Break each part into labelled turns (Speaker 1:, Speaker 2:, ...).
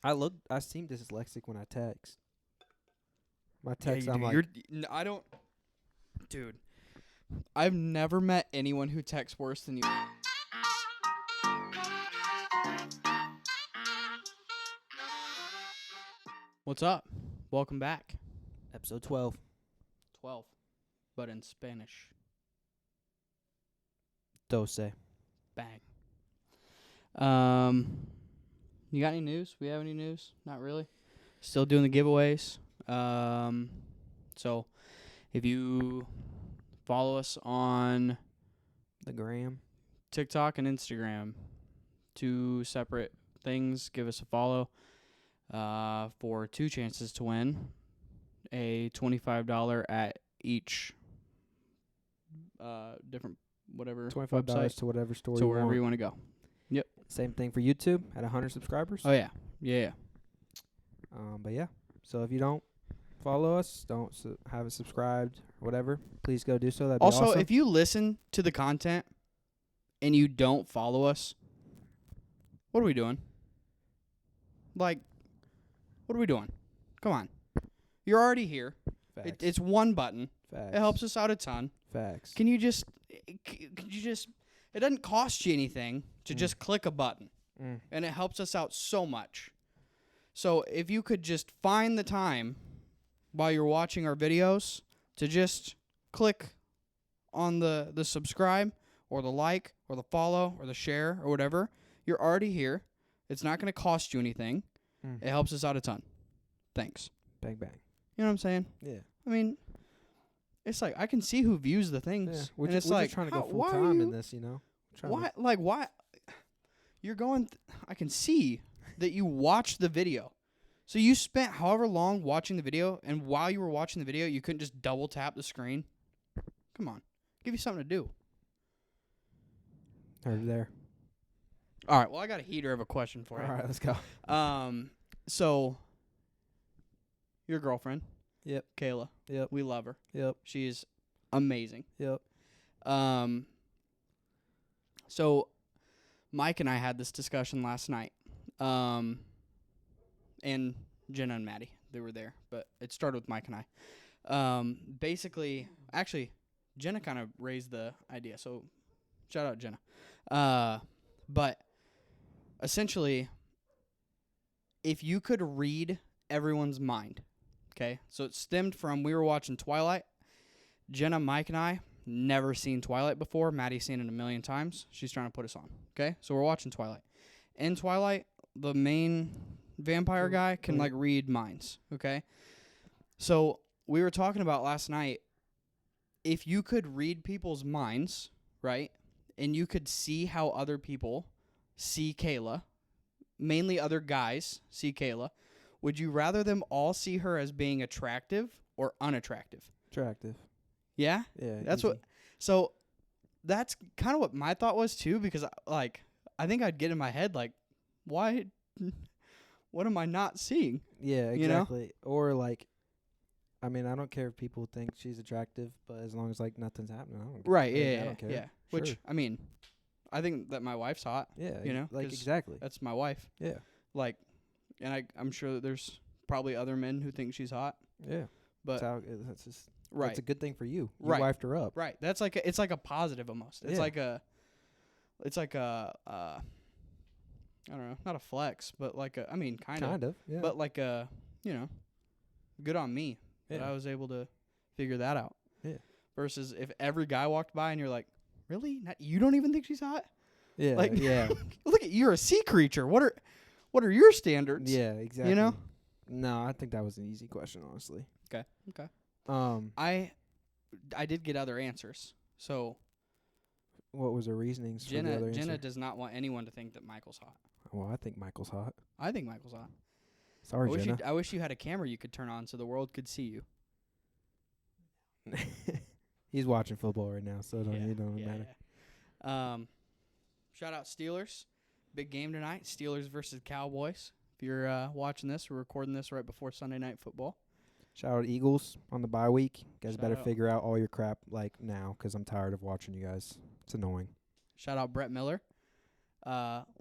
Speaker 1: I seem dyslexic when I text. My text,
Speaker 2: yeah,
Speaker 1: I'm like,
Speaker 2: I don't, dude. I've never met anyone who texts worse than you. What's up? Welcome back.
Speaker 1: episode 12.
Speaker 2: 12, but in Spanish.
Speaker 1: Dose.
Speaker 2: Bang. You got any news? We have any news? Not really. Still doing the giveaways. So if you follow us on
Speaker 1: The gram.
Speaker 2: TikTok and Instagram, 2 separate things, give us a follow for 2 chances to win a $25 at each different whatever
Speaker 1: $25
Speaker 2: website.
Speaker 1: to whatever store
Speaker 2: So
Speaker 1: you
Speaker 2: wherever
Speaker 1: want.
Speaker 2: you want to go. Yep.
Speaker 1: Same thing for YouTube at 100 subscribers.
Speaker 2: Oh, yeah. Yeah.
Speaker 1: But yeah. So if you don't follow us, don't haven't subscribed, whatever, please go do so. That'd be
Speaker 2: Also,
Speaker 1: awesome.
Speaker 2: if you listen to the content and you don't follow us, what are we doing? Like, what are we doing? Come on. You're already here.
Speaker 1: Facts.
Speaker 2: It's one button.
Speaker 1: Facts.
Speaker 2: It helps us out a ton.
Speaker 1: Facts.
Speaker 2: Can you just, it doesn't cost you anything to just click a button. And it helps us out so much. So if you could just find the time while you're watching our videos to just click on the subscribe or the like or the follow or the share or whatever, you're already here. It's not going to cost you anything. It helps us out a ton. Thanks.
Speaker 1: Bang, bang.
Speaker 2: You know what I'm saying?
Speaker 1: Yeah.
Speaker 2: I mean, it's like I can see who views the things.
Speaker 1: Yeah. We're
Speaker 2: and
Speaker 1: just,
Speaker 2: it's
Speaker 1: we're
Speaker 2: like,
Speaker 1: just trying to
Speaker 2: how-
Speaker 1: go full
Speaker 2: why are
Speaker 1: time
Speaker 2: you-
Speaker 1: in this, you know?
Speaker 2: Why? Like, why? You're going. I can see that you watched the video. So you spent however long watching the video, and while you were watching the video, you couldn't just double tap the screen. Come on, give you something to do.
Speaker 1: Heard it there.
Speaker 2: All right. Well, I got a heater of a question for
Speaker 1: All
Speaker 2: you.
Speaker 1: right, let's go.
Speaker 2: So your girlfriend,
Speaker 1: Yep.
Speaker 2: Kayla.
Speaker 1: Yep.
Speaker 2: We love her.
Speaker 1: Yep.
Speaker 2: She's amazing.
Speaker 1: Yep.
Speaker 2: So Mike and I had this discussion last night. And Jenna and Maddie, they were there, but it started with Mike and I. Basically, actually, Jenna kind of raised the idea, so shout out Jenna. But essentially, if you could read everyone's mind, okay? So it stemmed from, we were watching Twilight. Jenna, Mike, and I never seen Twilight before. Maddie's seen it a million times. She's trying to put us on, okay? So we're watching Twilight. In Twilight, the main vampire guy can, like, read minds, okay? So we were talking about last night, if you could read people's minds, right, and you could see how other people see Kayla, mainly other guys see Kayla, would you rather them all see her as being attractive or unattractive?
Speaker 1: Attractive.
Speaker 2: Yeah?
Speaker 1: Yeah.
Speaker 2: That's
Speaker 1: easy.
Speaker 2: what. So that's kind of what my thought was too, because I think I'd get in my head like, why? What am I not seeing?
Speaker 1: Yeah,
Speaker 2: you know?
Speaker 1: exactly. Or like, I mean, I don't care if people think she's attractive, but as long as like nothing's happening, I don't.
Speaker 2: Right?
Speaker 1: I
Speaker 2: Yeah.
Speaker 1: don't care.
Speaker 2: Yeah. Which
Speaker 1: Sure.
Speaker 2: I mean, I think that my wife's hot.
Speaker 1: Yeah.
Speaker 2: you know,
Speaker 1: like
Speaker 2: 'cause
Speaker 1: exactly.
Speaker 2: That's my wife.
Speaker 1: Yeah.
Speaker 2: Like, and I'm sure that there's probably other men who think she's hot.
Speaker 1: Yeah.
Speaker 2: But
Speaker 1: That's just
Speaker 2: right.
Speaker 1: That's a good thing for you. You
Speaker 2: Right.
Speaker 1: wifed her up.
Speaker 2: Right. That's like it's like a positive almost. It's
Speaker 1: Yeah.
Speaker 2: like a I don't know, not a flex, but like a, I mean, kind
Speaker 1: of. Yeah.
Speaker 2: but like a, you know, good on me that
Speaker 1: Yeah.
Speaker 2: I was able to figure that out.
Speaker 1: Yeah.
Speaker 2: Versus if every guy walked by and you're like, really? You don't even think she's hot?
Speaker 1: yeah.
Speaker 2: like-
Speaker 1: yeah.
Speaker 2: Look at you're a sea creature. What are your standards?
Speaker 1: Yeah. Exactly.
Speaker 2: You know?
Speaker 1: No, I think that was an easy question, honestly.
Speaker 2: Okay.
Speaker 1: I
Speaker 2: I did get other answers. So
Speaker 1: What was her reasonings for the other
Speaker 2: Jenna
Speaker 1: answer?
Speaker 2: does not want anyone to think that Michael's hot.
Speaker 1: Well, I think Michael's hot.
Speaker 2: I think Michael's hot.
Speaker 1: Sorry,
Speaker 2: I
Speaker 1: Jenna.
Speaker 2: wish you had a camera you could turn on so the world could see you.
Speaker 1: He's watching football right now, so it don't matter.
Speaker 2: Yeah. Shout out Steelers. Big game tonight. Steelers versus Cowboys. If you're watching this, we're recording this right before Sunday Night Football.
Speaker 1: Shout out Eagles on the bye week. You guys
Speaker 2: Shout
Speaker 1: better
Speaker 2: out.
Speaker 1: figure out all your crap like now, 'cause I'm tired of watching you guys. It's annoying.
Speaker 2: Shout out Brett Miller,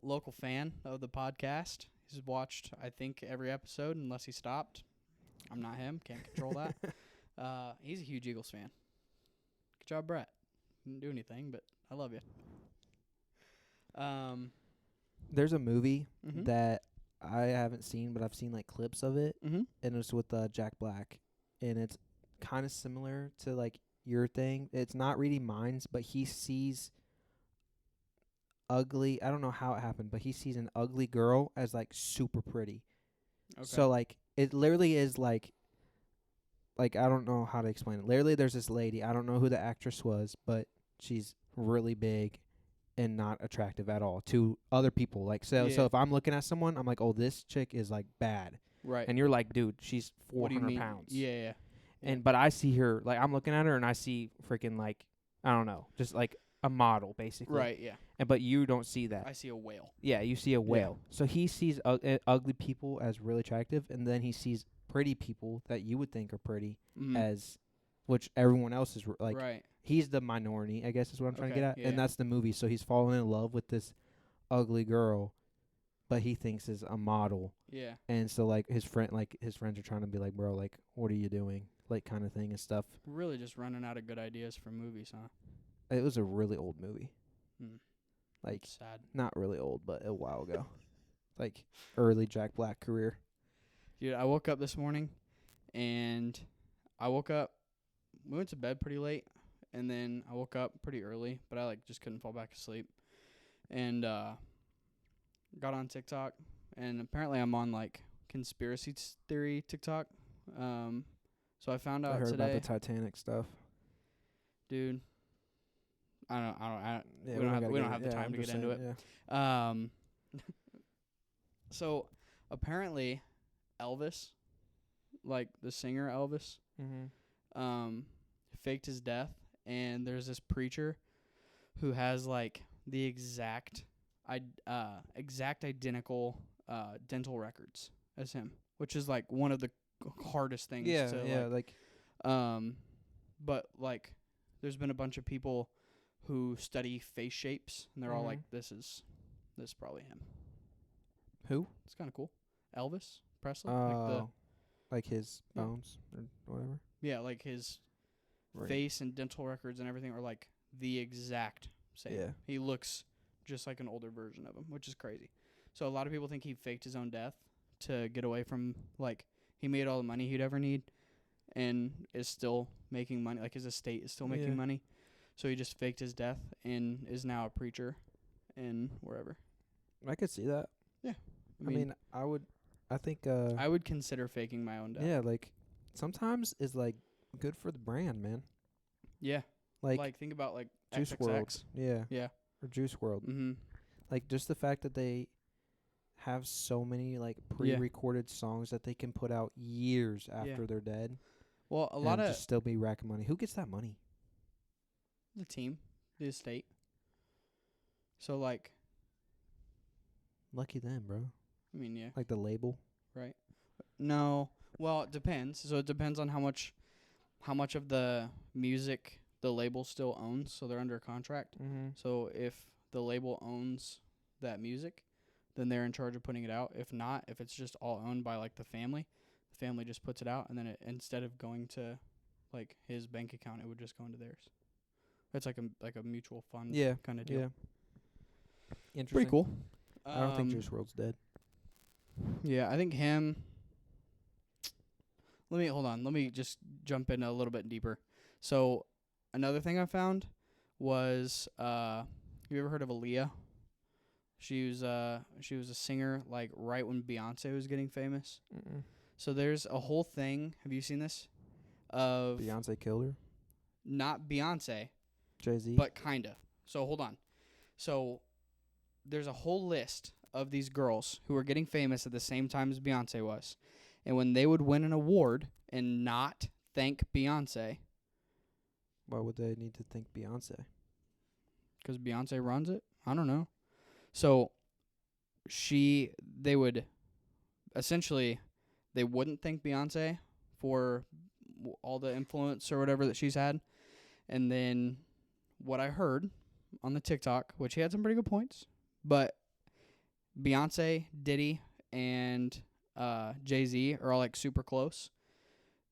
Speaker 2: local fan of the podcast. He's watched, I think, every episode unless he stopped. I'm not him. Can't control that. He's a huge Eagles fan. Good job, Brett. Didn't do anything, but I love you.
Speaker 1: There's a movie
Speaker 2: Mhm.
Speaker 1: that I haven't seen, but I've seen like clips of it,
Speaker 2: Mhm.
Speaker 1: and it's with Jack Black, and it's kind of similar to like your thing. It's not reading minds, but he sees ugly. I don't know how it happened, but he sees an ugly girl as like super pretty.
Speaker 2: Okay.
Speaker 1: So like it literally is like I don't know how to explain it. Literally, there's this lady. I don't know who the actress was, but she's really big and not attractive at all to other people. Like so
Speaker 2: Yeah.
Speaker 1: if I'm looking at someone, I'm like, oh, this chick is like bad,
Speaker 2: Right.
Speaker 1: and you're like, dude, she's
Speaker 2: What do you
Speaker 1: 400
Speaker 2: mean?
Speaker 1: pounds.
Speaker 2: Yeah.
Speaker 1: And but I see her like I'm looking at her and I see freaking like I don't know, just like a model basically.
Speaker 2: Right. Yeah.
Speaker 1: And but you don't see that.
Speaker 2: I see a whale.
Speaker 1: Yeah, you see a whale. So he sees ugly people as really attractive, and then he sees pretty people that you would think are pretty as, which everyone else is like.
Speaker 2: Right.
Speaker 1: He's the minority, I guess is what I'm trying to get at,
Speaker 2: yeah.
Speaker 1: and that's the movie. So he's falling in love with this ugly girl, but he thinks is a model.
Speaker 2: Yeah.
Speaker 1: And so like his friends are trying to be like, bro, like what are you doing, like kind of thing and stuff.
Speaker 2: Really just running out of good ideas for movies, huh?
Speaker 1: It was a really old movie. Like
Speaker 2: That's sad.
Speaker 1: not really old, but a while ago. Like early Jack Black career.
Speaker 2: Dude, I woke up this morning, and we went to bed pretty late, and then I woke up pretty early, but I, like, just couldn't fall back asleep. And, got on TikTok, and apparently I'm on, like, conspiracy theory TikTok. So I found out
Speaker 1: I heard
Speaker 2: today.
Speaker 1: about the Titanic stuff.
Speaker 2: Dude,
Speaker 1: Yeah,
Speaker 2: we don't have the time to get into it.
Speaker 1: Yeah.
Speaker 2: So apparently Elvis, like the singer Elvis, faked his death, and there's this preacher who has like the exact identical dental records as him, which is like one of the hardest things to but like there's been a bunch of people who study face shapes, and they're all like, this is probably him.
Speaker 1: Who?
Speaker 2: It's kind of cool. Elvis Presley.
Speaker 1: Like his bones or whatever.
Speaker 2: Yeah, like his face and dental records and everything are like the exact same.
Speaker 1: Yeah.
Speaker 2: He looks just like an older version of him, which is crazy. So a lot of people think he faked his own death to get away from, like, he made all the money he'd ever need and is still making money. Like, his estate is still making money. So he just faked his death and is now a preacher in wherever.
Speaker 1: I could see that.
Speaker 2: Yeah.
Speaker 1: I mean, I would
Speaker 2: consider faking my own death.
Speaker 1: Yeah, like sometimes is like good for the brand, man.
Speaker 2: Yeah.
Speaker 1: Like
Speaker 2: think about like
Speaker 1: Juice
Speaker 2: XXX.
Speaker 1: WRLD. Yeah.
Speaker 2: Yeah.
Speaker 1: Or Juice WRLD.
Speaker 2: Mhm.
Speaker 1: Like just the fact that they have so many like pre-recorded songs that they can put out years after they're dead.
Speaker 2: Well, a lot of
Speaker 1: just still be racking money. Who gets that money?
Speaker 2: the team, the estate. So like,
Speaker 1: lucky them, bro.
Speaker 2: I mean, yeah.
Speaker 1: Like the label.
Speaker 2: Right. No. Well, it depends. So it depends on how much of the music the label still owns. So they're under contract. So if the label owns that music, then they're in charge of putting it out. If not, if it's just all owned by like the family just puts it out, and then it, instead of going to like his bank account, it would just go into theirs. It's like a mutual fund kind of deal.
Speaker 1: Yeah. Interesting.
Speaker 2: Pretty cool.
Speaker 1: I don't think Juice WRLD's dead.
Speaker 2: Yeah, I think him. Let me just jump in a little bit deeper. So, another thing I found was, have you ever heard of Aaliyah? She was a singer like right when Beyonce was getting famous. So there's a whole thing. Have you seen this? Of
Speaker 1: Beyonce killed her.
Speaker 2: Not Beyonce.
Speaker 1: Jay-Z.
Speaker 2: But kinda. So hold on. So there's a whole list of these girls who were getting famous at the same time as Beyonce was. And when they would win an award and not thank Beyonce.
Speaker 1: Why would they need to thank Beyonce?
Speaker 2: Because Beyonce runs it? I don't know. So they would essentially, they wouldn't thank Beyonce for all the influence or whatever that she's had. And then what I heard on the TikTok, which he had some pretty good points, but Beyonce, Diddy, and Jay-Z are all like super close.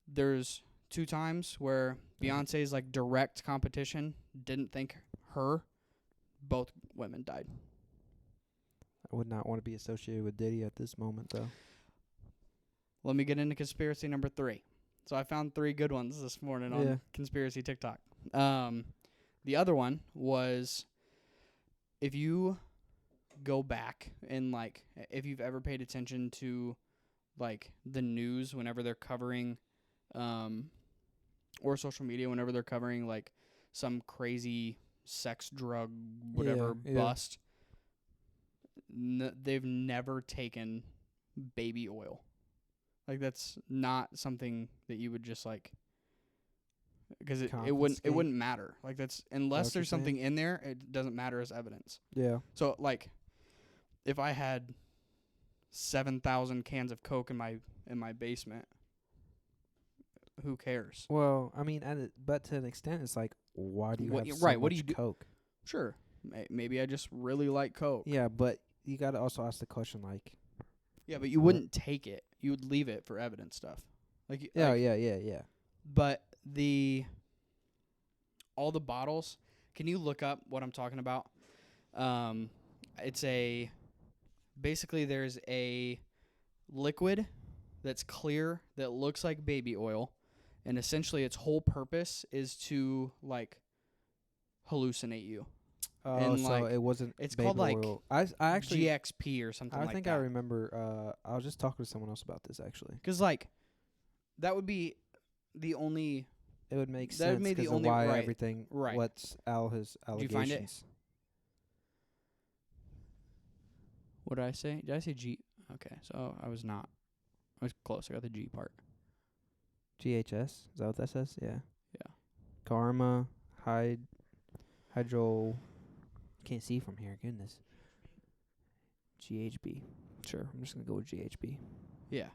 Speaker 2: There's 2 times where Beyonce's like direct competition didn't think her. Both women died.
Speaker 1: I would not want to be associated with Diddy at this moment, though.
Speaker 2: Let me get into conspiracy number 3. So I found 3 good ones this morning on conspiracy TikTok. The other one was, if you go back and like, if you've ever paid attention to like the news whenever they're covering, or social media whenever they're covering like some crazy sex drug whatever bust, they've never taken baby oil. Like that's not something that you would just like, because it wouldn't matter. Like that's, unless there's something in there, it doesn't matter as evidence.
Speaker 1: Yeah.
Speaker 2: So like, if I had 7,000 cans of Coke in my basement, who cares?
Speaker 1: Well, I mean, but to an extent, it's like, why do you have so
Speaker 2: right? What
Speaker 1: much
Speaker 2: do you
Speaker 1: Coke?
Speaker 2: Sure, maybe I just really like Coke.
Speaker 1: Yeah, but you got to also ask the question, like.
Speaker 2: Yeah, but you wouldn't take it. You would leave it for evidence stuff. Like
Speaker 1: Yeah.
Speaker 2: But all the bottles. Can you look up what I'm talking about? It's basically there's a liquid that's clear that looks like baby oil, and essentially its whole purpose is to like hallucinate you.
Speaker 1: Oh,
Speaker 2: and
Speaker 1: so
Speaker 2: like,
Speaker 1: it wasn't.
Speaker 2: it's
Speaker 1: baby
Speaker 2: called like
Speaker 1: oil. I actually
Speaker 2: GXP or something.
Speaker 1: I think I remember. I was just talking to someone else about this actually.
Speaker 2: Because like, that would be the only.
Speaker 1: It would make
Speaker 2: That
Speaker 1: sense
Speaker 2: would be the
Speaker 1: because of
Speaker 2: only-
Speaker 1: why
Speaker 2: right,
Speaker 1: everything.
Speaker 2: right.
Speaker 1: What's his allegations?
Speaker 2: Did you find it? What did I say? Did I say G? Okay, so I was not. I was close. I got the G part.
Speaker 1: GHS. Is that what that says? Yeah.
Speaker 2: Yeah.
Speaker 1: Karma, hydro. Can't see from here. Goodness. GHB. Sure, I'm just gonna go with GHB.
Speaker 2: Yeah.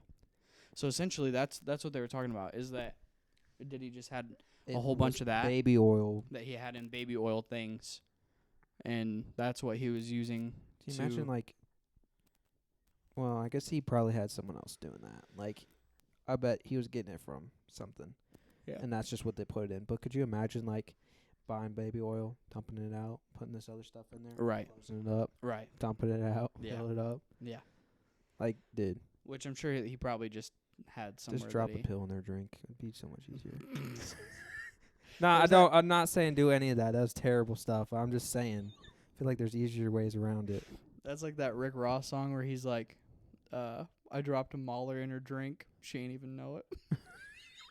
Speaker 2: So essentially, that's what they were talking about. Is that Diddy just had a whole bunch of that
Speaker 1: baby oil
Speaker 2: that he had in baby oil things, and that's what he was using.
Speaker 1: Can you imagine, like, well, I guess he probably had someone else doing that. Like, I bet he was getting it from something.
Speaker 2: Yeah.
Speaker 1: And that's just what they put it in. But could you imagine, like, buying baby oil, dumping it out, putting this other stuff in there?
Speaker 2: Right.
Speaker 1: Closing it up.
Speaker 2: Right.
Speaker 1: Dumping it out.
Speaker 2: Yeah.
Speaker 1: Fill it up.
Speaker 2: Yeah.
Speaker 1: Like, dude.
Speaker 2: Which I'm sure he probably just had somewhere.
Speaker 1: Just drop
Speaker 2: that
Speaker 1: a pill in their drink. It'd be so much easier. Nah, I'm not saying do any of that. That's terrible stuff. I'm just saying. I feel like there's easier ways around it.
Speaker 2: That's like that Rick Ross song where he's like, I dropped a Mahler in her drink. She ain't even know it.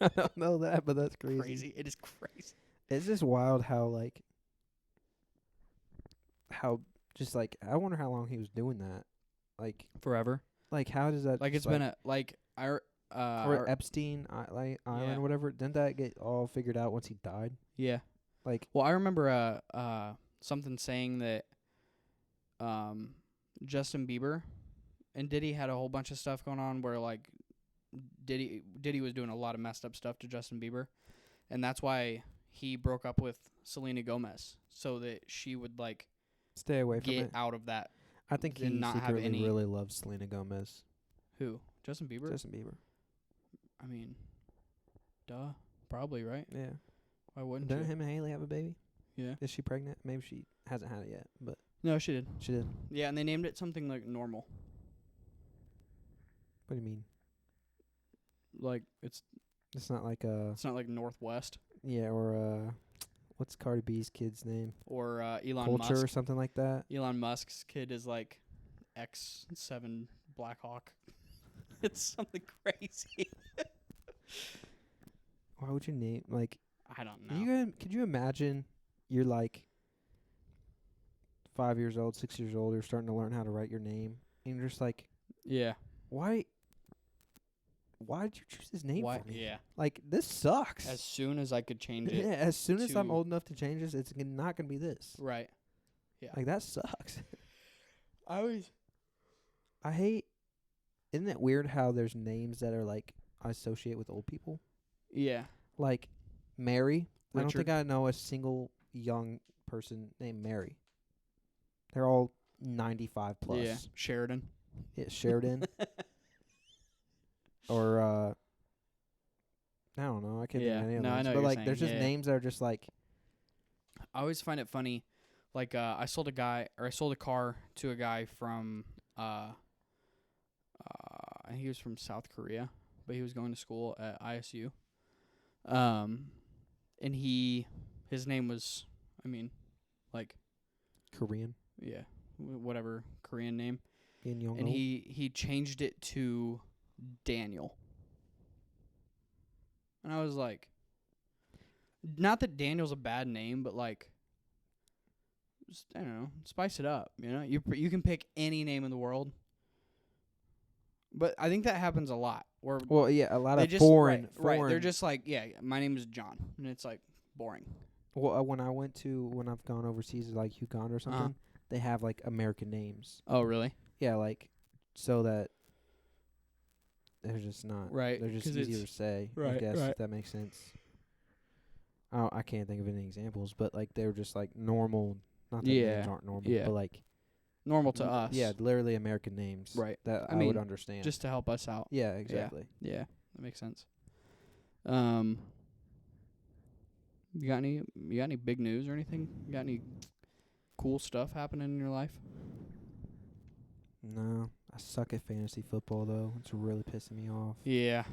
Speaker 1: I don't know that, but that's crazy.
Speaker 2: Crazy. It is crazy.
Speaker 1: It's just wild how just like, I wonder how long he was doing that. Like,
Speaker 2: Forever.
Speaker 1: like how does that,
Speaker 2: Like, it's been a, like,
Speaker 1: or Epstein Island or whatever, didn't that get all figured out once he died?
Speaker 2: Yeah.
Speaker 1: Like,
Speaker 2: Well, I remember something saying that Justin Bieber and Diddy had a whole bunch of stuff going on where, like, Diddy was doing a lot of messed up stuff to Justin Bieber, and that's why he broke up with Selena Gomez, so that she would, like,
Speaker 1: stay away from
Speaker 2: get
Speaker 1: it.
Speaker 2: out of that.
Speaker 1: I think he
Speaker 2: and not have
Speaker 1: secretly
Speaker 2: any-
Speaker 1: really loves Selena Gomez.
Speaker 2: Who? Justin Bieber?
Speaker 1: Justin Bieber.
Speaker 2: I mean, duh. Probably, right?
Speaker 1: Yeah.
Speaker 2: Why wouldn't
Speaker 1: Didn't
Speaker 2: you?
Speaker 1: him and Haley have a baby?
Speaker 2: Yeah.
Speaker 1: Is she pregnant? Maybe she hasn't had it yet, but
Speaker 2: No, she did.
Speaker 1: she did.
Speaker 2: Yeah, and they named it something like Normal.
Speaker 1: What do you mean?
Speaker 2: Like, it's
Speaker 1: It's not like
Speaker 2: not like Northwest
Speaker 1: yeah, or what's Cardi B's kid's name?
Speaker 2: or Elon
Speaker 1: Culture
Speaker 2: Musk.
Speaker 1: or something like that.
Speaker 2: Elon Musk's kid is like X7 Blackhawk. It's something crazy.
Speaker 1: Why would you name, like,
Speaker 2: I don't know.
Speaker 1: could you imagine you're like 5 years old, 6 years old, you're starting to learn how to write your name, and you're just like,
Speaker 2: Yeah.
Speaker 1: why did you choose this name
Speaker 2: Why?
Speaker 1: for me?
Speaker 2: Yeah.
Speaker 1: Like, this sucks.
Speaker 2: As soon as I could change it.
Speaker 1: Yeah, as soon as I'm
Speaker 2: to-
Speaker 1: old enough to change this, it's not going to be this.
Speaker 2: Right. Yeah.
Speaker 1: Like, that sucks.
Speaker 2: I
Speaker 1: hate, isn't it weird how there's names that are, like, I associate with old people?
Speaker 2: Yeah.
Speaker 1: Like, Mary. I don't
Speaker 2: Richard.
Speaker 1: think I know a single young person named Mary. They're all 95 plus.
Speaker 2: Yeah. Sheridan.
Speaker 1: Yeah, Sheridan. Or I don't know. I can't think of any of
Speaker 2: no, I
Speaker 1: those.
Speaker 2: know what
Speaker 1: But
Speaker 2: you're
Speaker 1: like, there's
Speaker 2: saying.
Speaker 1: just
Speaker 2: Yeah.
Speaker 1: names that are just like
Speaker 2: I always find it funny. Like, I sold a car to a guy from, I think he was from South Korea, but he was going to school at ISU. And his name was, I mean, like,
Speaker 1: Korean.
Speaker 2: yeah, whatever Korean name.
Speaker 1: In Yongo.
Speaker 2: And he changed it to Daniel. And I was like, not that Daniel's a bad name, but like, just, I don't know, spice it up. You know, you can pick any name in the world, but I think that happens a lot. Where
Speaker 1: Well, yeah, a lot
Speaker 2: they
Speaker 1: of
Speaker 2: just
Speaker 1: foreign.
Speaker 2: right. They're just like, yeah, my name is John, and it's like boring.
Speaker 1: Well, when I've gone overseas, like Uganda or something, they have like American names.
Speaker 2: Oh, really?
Speaker 1: Yeah, like so that they're just not
Speaker 2: Right.
Speaker 1: They're just
Speaker 2: 'Cause
Speaker 1: easier to
Speaker 2: it's-
Speaker 1: say. I
Speaker 2: right,
Speaker 1: guess
Speaker 2: right.
Speaker 1: if that makes sense. I can't think of any examples, but like they're just like normal. Not that names aren't normal,
Speaker 2: yeah.
Speaker 1: but like
Speaker 2: Normal to us.
Speaker 1: Yeah, literally American names.
Speaker 2: Right.
Speaker 1: That
Speaker 2: I
Speaker 1: I would
Speaker 2: mean,
Speaker 1: understand.
Speaker 2: just to help us out.
Speaker 1: Yeah, exactly.
Speaker 2: Yeah, that makes sense. You got any big news or anything? You got any cool stuff happening in your life?
Speaker 1: No, I suck at fantasy football though. It's really pissing me off.
Speaker 2: Yeah.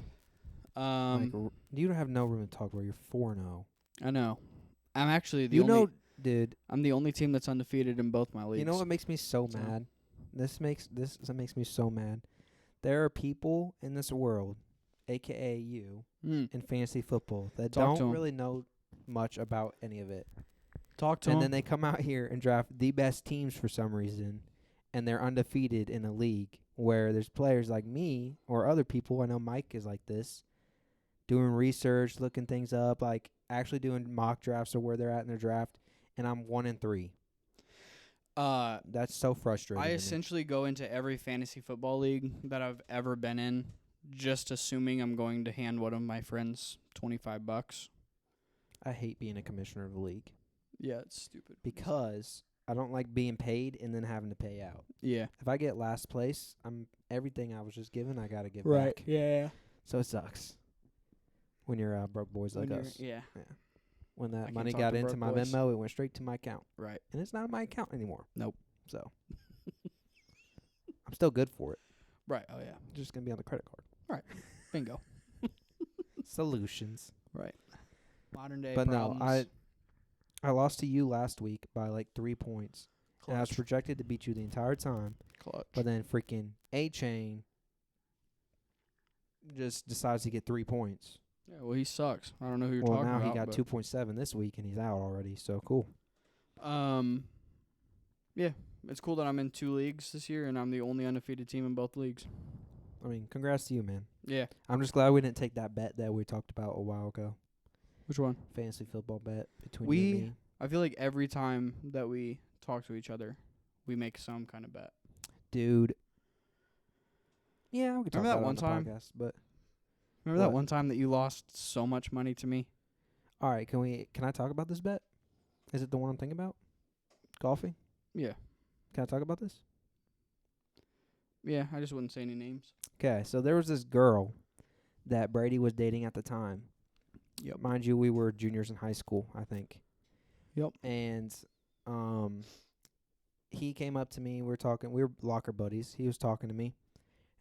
Speaker 1: You don't have no room to talk about. You're 4-0.
Speaker 2: I know. I'm actually
Speaker 1: Dude.
Speaker 2: I'm the only team that's undefeated in both my leagues.
Speaker 1: You know what makes me so
Speaker 2: So-
Speaker 1: mad? This makes me so mad. There are people in this world, aka you, in fantasy football that
Speaker 2: Talk to
Speaker 1: don't
Speaker 2: 'em.
Speaker 1: really know much about any of it.
Speaker 2: Talk to
Speaker 1: And
Speaker 2: him.
Speaker 1: then they come out here and draft the best teams for some reason, and they're undefeated in a league where there's players like me or other people. I know Mike is like this, doing research, looking things up, like actually doing mock drafts of where they're at in their draft, and I'm 1-3. That's so frustrating.
Speaker 2: I
Speaker 1: to me.
Speaker 2: essentially go into every fantasy football league that I've ever been in, just assuming I'm going to hand one of my friends $25.
Speaker 1: I hate being a commissioner of a league
Speaker 2: Yeah, it's stupid.
Speaker 1: because I don't like being paid and then having to pay out.
Speaker 2: Yeah.
Speaker 1: If I get last place, everything I was just given, I got to give back.
Speaker 2: Yeah.
Speaker 1: So it sucks when you're broke boys like us.
Speaker 2: Yeah.
Speaker 1: When
Speaker 2: I
Speaker 1: that
Speaker 2: can't
Speaker 1: money
Speaker 2: talk
Speaker 1: got
Speaker 2: to
Speaker 1: into
Speaker 2: broke
Speaker 1: my
Speaker 2: boys.
Speaker 1: Venmo, it went straight to my account.
Speaker 2: Right.
Speaker 1: And it's not in my account anymore.
Speaker 2: Nope.
Speaker 1: So I'm still good for it.
Speaker 2: Right. Oh yeah.
Speaker 1: Just going to be on the credit card.
Speaker 2: Bingo.
Speaker 1: Solutions.
Speaker 2: Right. Modern day
Speaker 1: But
Speaker 2: problems.
Speaker 1: no, I lost to you last week by like 3 points. And I was
Speaker 2: Clutch.
Speaker 1: projected to beat you the entire time.
Speaker 2: Clutch.
Speaker 1: But then freaking A-Chain just decides to get 3 points.
Speaker 2: Yeah, well, he sucks. I don't know who you're
Speaker 1: Well,
Speaker 2: talking
Speaker 1: now
Speaker 2: about.
Speaker 1: he got
Speaker 2: but
Speaker 1: 2.7 this week, and he's out already. So cool.
Speaker 2: Yeah, it's cool that I'm in 2 leagues this year, and I'm the only undefeated team in both leagues.
Speaker 1: I mean, congrats to you, man.
Speaker 2: Yeah.
Speaker 1: I'm just glad we didn't take that bet that we talked about a while ago.
Speaker 2: Which one?
Speaker 1: Fantasy football bet between you and me.
Speaker 2: I feel like every time that we talk to each other, we make some kind of bet.
Speaker 1: Dude. Yeah, we could talk
Speaker 2: Remember that
Speaker 1: about
Speaker 2: one
Speaker 1: it on
Speaker 2: time?
Speaker 1: the podcast, but
Speaker 2: Remember that
Speaker 1: What?
Speaker 2: one time that you lost so much money to me?
Speaker 1: all right, can I talk about this bet? Is it the one I'm thinking about? Golfing?
Speaker 2: Yeah.
Speaker 1: Can I talk about this?
Speaker 2: Yeah, I just wouldn't say any names.
Speaker 1: Okay, so there was this girl that Brady was dating at the time.
Speaker 2: Yep.
Speaker 1: Mind you, we were juniors in high school, I think.
Speaker 2: Yep.
Speaker 1: And he came up to me. We were locker buddies. He was talking to me,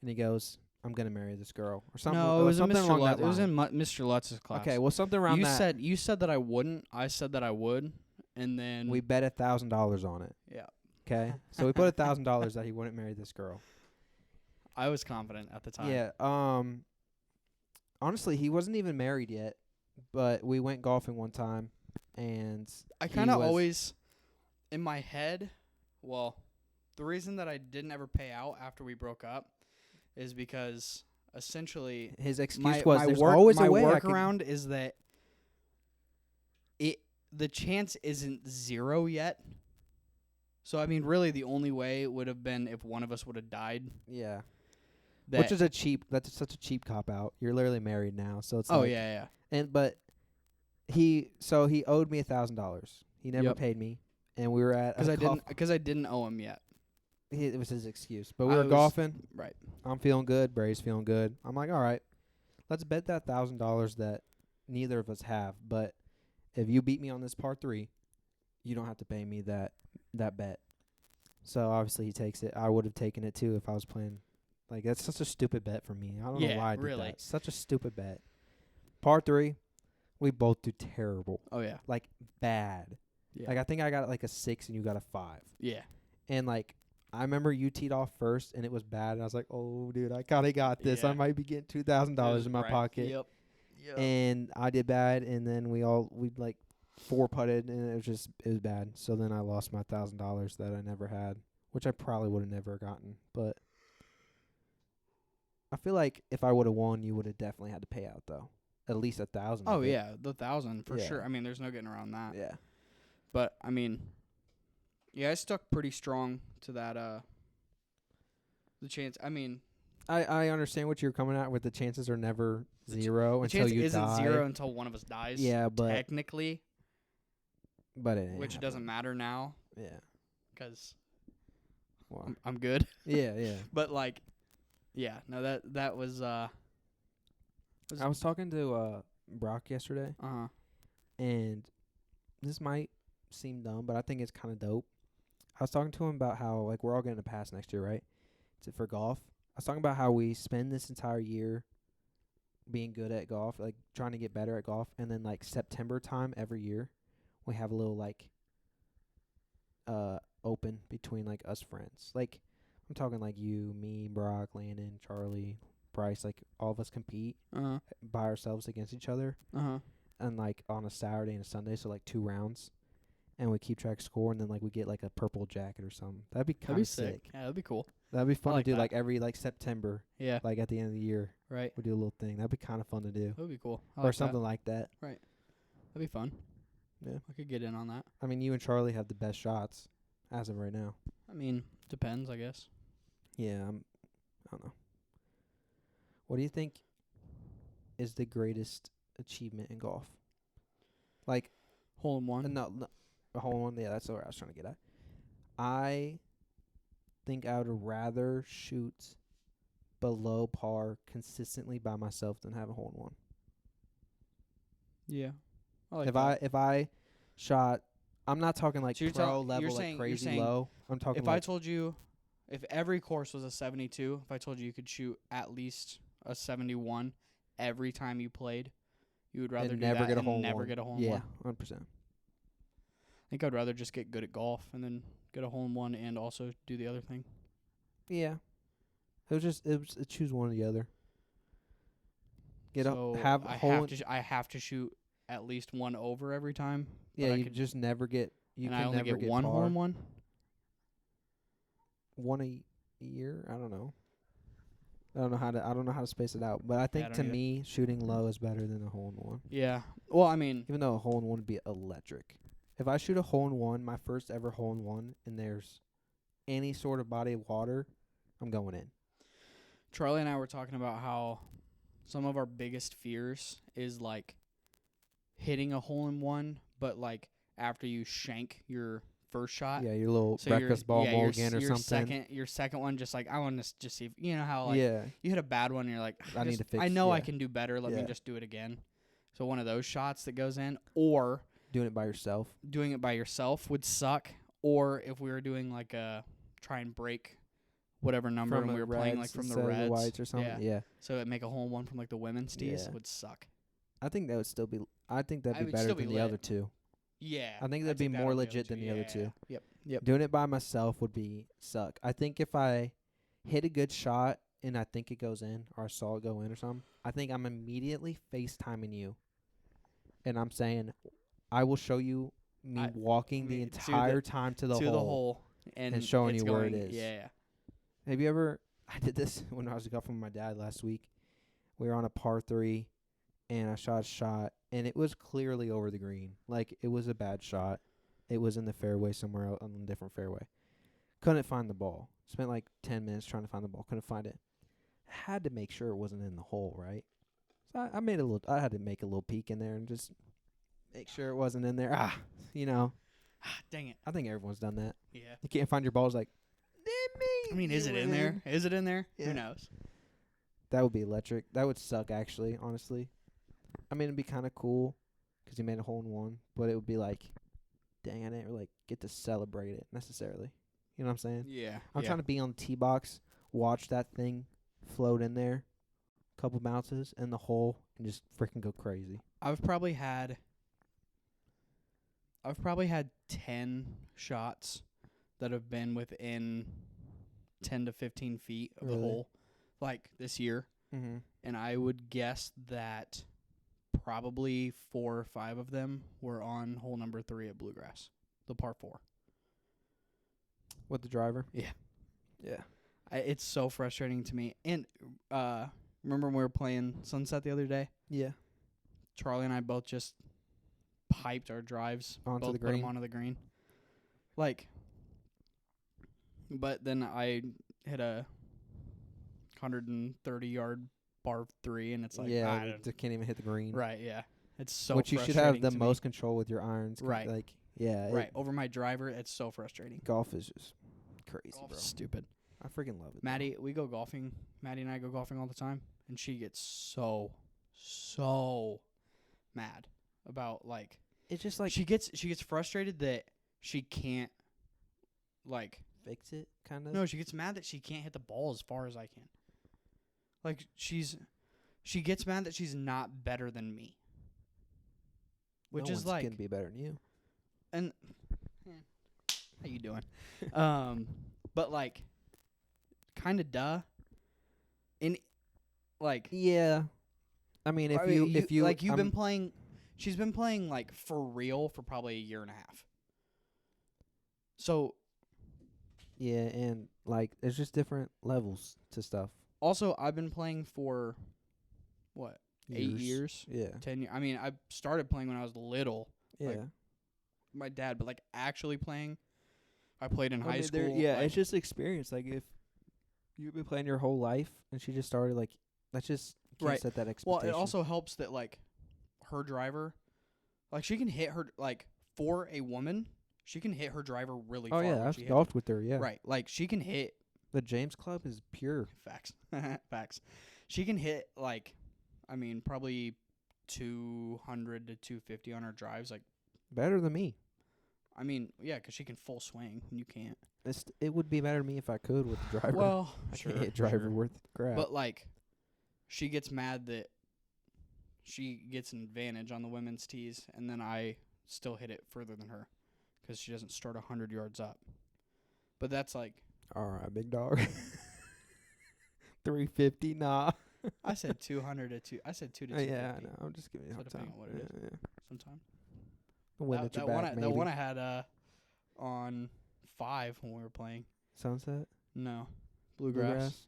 Speaker 1: and he goes, "I'm gonna marry this girl," or something.
Speaker 2: No, it was in
Speaker 1: something
Speaker 2: Mr.
Speaker 1: along
Speaker 2: Lutz.
Speaker 1: that
Speaker 2: It was
Speaker 1: line.
Speaker 2: in Mr. Lutz's class.
Speaker 1: Okay, well, something around that.
Speaker 2: You said that I wouldn't. I said that I would, and then
Speaker 1: We bet $1,000 on it.
Speaker 2: yeah.
Speaker 1: Okay, so we put $1,000 that he wouldn't marry this girl.
Speaker 2: I was confident at the time.
Speaker 1: Yeah. Honestly, he wasn't even married yet, but we went golfing one time, and
Speaker 2: I
Speaker 1: he
Speaker 2: kind of
Speaker 1: was-
Speaker 2: always, in my head, well, the reason that I didn't ever pay out after we broke up is because essentially
Speaker 1: his excuse
Speaker 2: my
Speaker 1: was
Speaker 2: my
Speaker 1: there's
Speaker 2: work
Speaker 1: always
Speaker 2: my
Speaker 1: a way I could-"
Speaker 2: workaround is that the chance isn't 0 yet. So I mean, really, the only way would have been if one of us would have died.
Speaker 1: Yeah.
Speaker 2: That,
Speaker 1: Which is that's such a cheap cop out. You're literally married now, so it's
Speaker 2: oh
Speaker 1: like,
Speaker 2: yeah.
Speaker 1: but he owed me $1,000. He never
Speaker 2: Yep.
Speaker 1: paid me, and we were at
Speaker 2: Because I didn't owe him yet.
Speaker 1: it was his excuse. But we
Speaker 2: I
Speaker 1: were
Speaker 2: was-
Speaker 1: golfing.
Speaker 2: Right.
Speaker 1: I'm feeling good. Bray's feeling good. I'm like, all right, let's bet that $1,000 that neither of us have. But if you beat me on this par 3, you don't have to pay me that bet. So obviously he takes it. I would have taken it too if I was playing. Like, that's such a stupid bet for me. I don't know
Speaker 2: Yeah,
Speaker 1: why I did
Speaker 2: really.
Speaker 1: that. Such a stupid bet. Par 3, we both do terrible.
Speaker 2: Oh yeah.
Speaker 1: Like, bad.
Speaker 2: Yeah.
Speaker 1: Like, I think I got like a 6 and you got a 5.
Speaker 2: Yeah.
Speaker 1: And like, I remember you teed off first and it was bad. And I was like, oh, dude, I kind of got this. I
Speaker 2: Yeah.
Speaker 1: might be getting $2,000 in my
Speaker 2: Right.
Speaker 1: pocket.
Speaker 2: Yep.
Speaker 1: And I did bad. And then we like 4-putted and it was bad. So then I lost my $1,000 that I never had, which I probably would have never gotten. But I feel like if I would have won, you would have definitely had to pay out though. At least 1,000.
Speaker 2: Oh
Speaker 1: of it.
Speaker 2: yeah, the 1,000 for
Speaker 1: Yeah.
Speaker 2: sure. I mean, there's no getting around that.
Speaker 1: Yeah.
Speaker 2: But I mean, yeah, I stuck pretty strong to that. The chance. I mean,
Speaker 1: I understand what you're coming at with the chances are never
Speaker 2: The ch-
Speaker 1: zero
Speaker 2: the
Speaker 1: until
Speaker 2: chance
Speaker 1: you
Speaker 2: isn't
Speaker 1: die.
Speaker 2: 0 until one of us dies.
Speaker 1: Yeah, but
Speaker 2: technically,
Speaker 1: it ain't
Speaker 2: which doesn't
Speaker 1: happening.
Speaker 2: matter now
Speaker 1: Yeah.
Speaker 2: because
Speaker 1: Well,
Speaker 2: I'm good.
Speaker 1: yeah, yeah.
Speaker 2: But like, yeah, no, that was
Speaker 1: I was talking to Brock yesterday, and this might seem dumb, but I think it's kind of dope. I was talking to him about how, like, we're all getting a pass next year, right? For golf. I was talking about how we spend this entire year being good at golf, like trying to get better at golf, and then like September time every year, we have a little like open between like us friends. Like, I'm talking like you, me, Brock, Landon, Charlie, Bryce, like all of us compete by ourselves against each other. And like on a Saturday and a Sunday, so like 2 rounds, and we keep track of score, and then like we get like a purple jacket or something. That'd be kind of sick.
Speaker 2: Yeah, that'd be cool.
Speaker 1: That'd be fun
Speaker 2: like
Speaker 1: to do
Speaker 2: that.
Speaker 1: like every like September,
Speaker 2: Yeah,
Speaker 1: like at the end of the year,
Speaker 2: right.
Speaker 1: we do a little thing. That'd be kind of fun to do,
Speaker 2: That would be cool. I
Speaker 1: or
Speaker 2: like
Speaker 1: something like that.
Speaker 2: That'd be fun.
Speaker 1: Yeah.
Speaker 2: I could get in on that.
Speaker 1: I mean, you and Charlie have the best shots as of right now.
Speaker 2: I mean, depends, I guess.
Speaker 1: Yeah, I don't know. What do you think is the greatest achievement in golf? Like,
Speaker 2: Hole in one.
Speaker 1: no, a hole in one. Yeah, that's what I was trying to get at. I think I would rather shoot below par consistently by myself than have a hole in one.
Speaker 2: Yeah. I like
Speaker 1: If I shot, I'm not talking like
Speaker 2: So you're
Speaker 1: pro
Speaker 2: you're
Speaker 1: level,
Speaker 2: saying-
Speaker 1: like
Speaker 2: you're
Speaker 1: crazy
Speaker 2: saying
Speaker 1: low. I'm talking
Speaker 2: if I
Speaker 1: like
Speaker 2: told you, if every course was a 72, if I told you could shoot at least a 71 every time you played, you would rather
Speaker 1: and
Speaker 2: do
Speaker 1: never
Speaker 2: that
Speaker 1: get a
Speaker 2: and
Speaker 1: hole in
Speaker 2: never
Speaker 1: one.
Speaker 2: get a hole in
Speaker 1: Yeah,
Speaker 2: one.
Speaker 1: 100%.
Speaker 2: I think I'd rather just get good at golf and then get a hole in one and also do the other thing.
Speaker 1: Yeah. It was choose one or the other.
Speaker 2: So
Speaker 1: have a
Speaker 2: I
Speaker 1: hole.
Speaker 2: I have to shoot at least one over every time.
Speaker 1: Yeah,
Speaker 2: but I
Speaker 1: you
Speaker 2: could-
Speaker 1: just never get. You
Speaker 2: and
Speaker 1: can
Speaker 2: I only
Speaker 1: never
Speaker 2: get one
Speaker 1: par.
Speaker 2: hole in one.
Speaker 1: One a year. I don't know. I don't know how to space it out. But I think
Speaker 2: don't
Speaker 1: to
Speaker 2: either.
Speaker 1: me, shooting low is better than a hole in one.
Speaker 2: Yeah. Well, I mean,
Speaker 1: Even though a hole in one would be electric. If I shoot a hole in one, my first ever hole in one, and there's any sort of body of water, I'm going in.
Speaker 2: Charlie and I were talking about how some of our biggest fears is like hitting a hole in one, but like after you shank your first shot.
Speaker 1: Yeah, your little
Speaker 2: So
Speaker 1: breakfast ball
Speaker 2: your
Speaker 1: mulligan or
Speaker 2: your
Speaker 1: something.
Speaker 2: Your second one, just like I want to just see if you know how like
Speaker 1: yeah,
Speaker 2: you hit a bad one, and you're like
Speaker 1: I need to fix.
Speaker 2: I know I
Speaker 1: yeah.
Speaker 2: can do better. Let me
Speaker 1: Yeah.
Speaker 2: just do it again. So one of those shots that goes in, or
Speaker 1: Doing it by yourself.
Speaker 2: doing it by yourself would suck. Or if we were doing like a try and break whatever number
Speaker 1: From
Speaker 2: and we
Speaker 1: the
Speaker 2: were playing like
Speaker 1: reds
Speaker 2: from the
Speaker 1: instead of
Speaker 2: reds,
Speaker 1: whites or something. Yeah.
Speaker 2: so it'd make a hole in one from like the women's tees
Speaker 1: Yeah.
Speaker 2: would suck.
Speaker 1: I think that would still be. I think that'd
Speaker 2: I
Speaker 1: be
Speaker 2: would
Speaker 1: better
Speaker 2: still be
Speaker 1: than the
Speaker 2: lit.
Speaker 1: other two.
Speaker 2: Yeah,
Speaker 1: I think
Speaker 2: I'd
Speaker 1: that'd be
Speaker 2: take that
Speaker 1: more
Speaker 2: over the
Speaker 1: legit
Speaker 2: other
Speaker 1: than the other two.
Speaker 2: Yep.
Speaker 1: Doing it by myself would be suck. I think if I hit a good shot and I think it goes in or I saw it go in or something, I think I'm immediately FaceTiming you, and I'm saying, I will show you me walking the
Speaker 2: me to the-
Speaker 1: entire time to the hole.
Speaker 2: and
Speaker 1: showing
Speaker 2: it's
Speaker 1: you where it
Speaker 2: going-
Speaker 1: is.
Speaker 2: Yeah.
Speaker 1: Have you ever? I did this when I was golfing with my dad last week. We were on a par 3, and I shot a shot, and it was clearly over the green. Like, it was a bad shot. It was in the fairway somewhere else on a different fairway. Couldn't find the ball. Spent like 10 minutes trying to find the ball. Couldn't find it. Had to make sure it wasn't in the hole, right? So I made a little. I had to make a little peek in there and just make sure it wasn't in there. You know.
Speaker 2: Dang it.
Speaker 1: I think everyone's done that.
Speaker 2: Yeah.
Speaker 1: You can't find your balls. Like, damn
Speaker 2: I mean, is it in there? Is it in there?
Speaker 1: Yeah.
Speaker 2: Who knows?
Speaker 1: That would be electric. That would suck, actually, honestly. I mean, it'd be kind of cool because you made a hole in one, but it would be like, dang, I didn't really get to celebrate it necessarily. You know what I'm saying?
Speaker 2: Yeah.
Speaker 1: I'm trying to be on the tee box, watch that thing float in there, couple bounces in the hole, and just freaking go crazy.
Speaker 2: I've probably had 10 shots that have been within 10 to 15 feet of the
Speaker 1: Really?
Speaker 2: hole, like this year.
Speaker 1: Mm-hmm.
Speaker 2: And I would guess that probably 4 or 5 of them were on hole number 3 at Bluegrass, the par 4.
Speaker 1: With the driver?
Speaker 2: Yeah.
Speaker 1: Yeah.
Speaker 2: It's so frustrating to me. And remember when we were playing Sunset the other day?
Speaker 1: Yeah.
Speaker 2: Charlie and I both just piped our drives
Speaker 1: Onto
Speaker 2: both
Speaker 1: the
Speaker 2: put 'em
Speaker 1: green.
Speaker 2: onto the green. Like, but then I hit a 130-yard par 3, and it's like,
Speaker 1: yeah, you can't even hit the green.
Speaker 2: right, yeah. It's so
Speaker 1: Which you should
Speaker 2: frustrating
Speaker 1: have the
Speaker 2: to me.
Speaker 1: most control with your irons.
Speaker 2: Right.
Speaker 1: Like, yeah.
Speaker 2: Right, over my driver, it's so frustrating.
Speaker 1: Golf is just crazy,
Speaker 2: Golf's
Speaker 1: bro.
Speaker 2: stupid.
Speaker 1: I freaking love it.
Speaker 2: Maddie, we go golfing. Maddie and I go golfing all the time, and she gets so mad about, like,
Speaker 1: It's just like
Speaker 2: she gets frustrated that she can't, like,
Speaker 1: fix it, kind of.
Speaker 2: no, she gets mad that she can't hit the ball as far as I can. Like, she gets mad that she's not better than me. Which
Speaker 1: no
Speaker 2: is
Speaker 1: one's
Speaker 2: like,
Speaker 1: gonna be better than you.
Speaker 2: and how you doing? But like, kind of duh. In like,
Speaker 1: Yeah. I mean, if you
Speaker 2: like, you've been playing, she's been playing like for real for probably a year and a half. So
Speaker 1: yeah, and like there's just different levels to stuff.
Speaker 2: also, I've been playing for what, 8 years,
Speaker 1: Yeah.
Speaker 2: 10 years. I mean, I started playing when I was little.
Speaker 1: Yeah.
Speaker 2: Like, my dad, but like actually playing, I played in
Speaker 1: I
Speaker 2: high
Speaker 1: mean,
Speaker 2: school.
Speaker 1: yeah,
Speaker 2: like,
Speaker 1: it's just experience. Like if you've been playing your whole life and she just started, like that's just you can't
Speaker 2: Right.
Speaker 1: set that
Speaker 2: well,
Speaker 1: expectation.
Speaker 2: it also helps that like her driver, like she can hit her, like, for a woman, she can hit her driver really
Speaker 1: oh
Speaker 2: far.
Speaker 1: yeah,
Speaker 2: when
Speaker 1: I've
Speaker 2: she hits
Speaker 1: golfed with her. Yeah.
Speaker 2: it. Right, like she can hit
Speaker 1: The James Club is pure.
Speaker 2: facts, facts. She can hit, like, I mean, probably 200 to 250 on her drives. Like,
Speaker 1: Better than me.
Speaker 2: I mean, yeah, 'cause she can full swing and you can't.
Speaker 1: It would be better than me if I could with the driver.
Speaker 2: Well,
Speaker 1: I
Speaker 2: sure,
Speaker 1: can't hit driver
Speaker 2: sure.
Speaker 1: worth crap.
Speaker 2: But like, she gets mad that she gets an advantage on the women's tees, and then I still hit it further than her 'cause she doesn't start 100 yards up. But that's like,
Speaker 1: All right, big dog. 350, nah.
Speaker 2: I said 200 to 2. I said 2 to 250.
Speaker 1: Yeah, I know. I'm just giving you a
Speaker 2: So
Speaker 1: hard time.
Speaker 2: depending on what it is.
Speaker 1: Yeah.
Speaker 2: Sometime.
Speaker 1: The wind at your
Speaker 2: that
Speaker 1: back,
Speaker 2: the
Speaker 1: maybe.
Speaker 2: one I had on 5 when we were playing.
Speaker 1: Sunset?
Speaker 2: No, Bluegrass.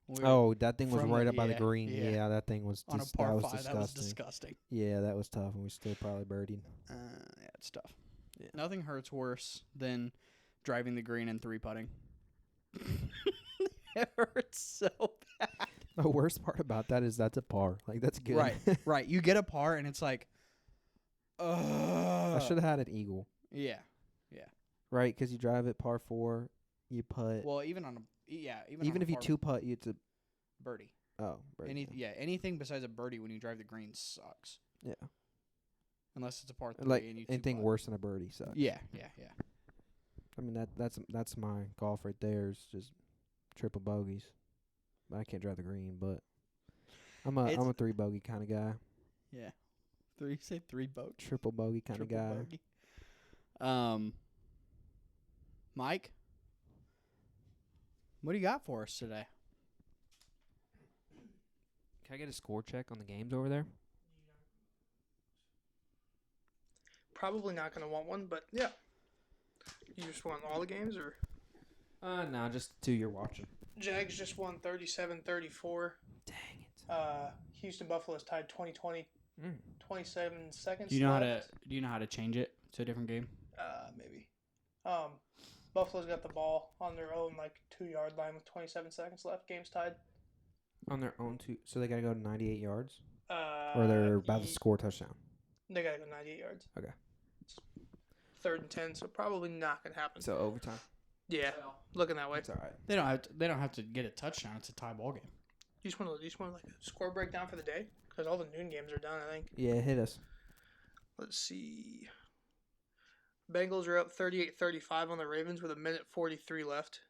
Speaker 2: We were
Speaker 1: Oh, that thing was
Speaker 2: from
Speaker 1: right
Speaker 2: the-
Speaker 1: up by the
Speaker 2: yeah,
Speaker 1: green.
Speaker 2: yeah.
Speaker 1: Yeah, that thing was
Speaker 2: on a
Speaker 1: just,
Speaker 2: par
Speaker 1: that was
Speaker 2: 5.
Speaker 1: disgusting.
Speaker 2: That was disgusting.
Speaker 1: Yeah, that was tough, and we still probably birdied.
Speaker 2: Yeah, it's tough.
Speaker 1: Yeah.
Speaker 2: Nothing hurts worse than driving the green and 3-putting. It hurts so bad.
Speaker 1: The worst part about that is that's a par. Like, that's good.
Speaker 2: Right, right. You get a par, and it's like,
Speaker 1: I should have had an eagle.
Speaker 2: Yeah.
Speaker 1: Right, because you drive it par 4, you putt.
Speaker 2: Well, even on a even on
Speaker 1: Even
Speaker 2: a
Speaker 1: if you
Speaker 2: par
Speaker 1: 2-putt, you have to.
Speaker 2: birdie.
Speaker 1: Oh, birdie.
Speaker 2: Anything besides a birdie when you drive the green sucks.
Speaker 1: Yeah.
Speaker 2: Unless it's a par 3
Speaker 1: Like
Speaker 2: and you
Speaker 1: anything
Speaker 2: two-putt.
Speaker 1: worse than a birdie sucks.
Speaker 2: Yeah.
Speaker 1: I mean that's my golf right there. Is just triple bogeys. I can't drive the green, but I'm a 3 bogey kind of guy.
Speaker 2: Yeah. 3 boat.
Speaker 1: Triple bogey kind of guy.
Speaker 2: Bogey. Mike, what do you got for us today?
Speaker 1: Can I get a score check on the games over there?
Speaker 3: Probably not going to want one, but yeah. You just want all the games, or?
Speaker 1: No, just 2 you're watching.
Speaker 3: Jags just won 37-34.
Speaker 1: Dang it.
Speaker 3: Houston Buffaloes tied 20-20, 27 seconds
Speaker 2: Do you know
Speaker 3: left.
Speaker 2: how to change it to a different game?
Speaker 3: Maybe. Buffalo's got the ball on their own, 2-yard line with 27 seconds left. Game's tied.
Speaker 1: On their own 2, so they got to go to 98 yards? Or they're about to score a touchdown?
Speaker 3: They got to go 98 yards.
Speaker 1: Okay.
Speaker 3: It's 3rd and 10, so probably not going to happen.
Speaker 1: So overtime?
Speaker 3: Yeah, looking that way.
Speaker 1: It's all right.
Speaker 2: They don't have to get a touchdown. It's a tie ball game.
Speaker 3: You just want like a score breakdown for the day? Because all the noon games are done, I think.
Speaker 1: Yeah, hit us.
Speaker 3: Let's see. Bengals are up 38-35 on the Ravens with 1:43 left.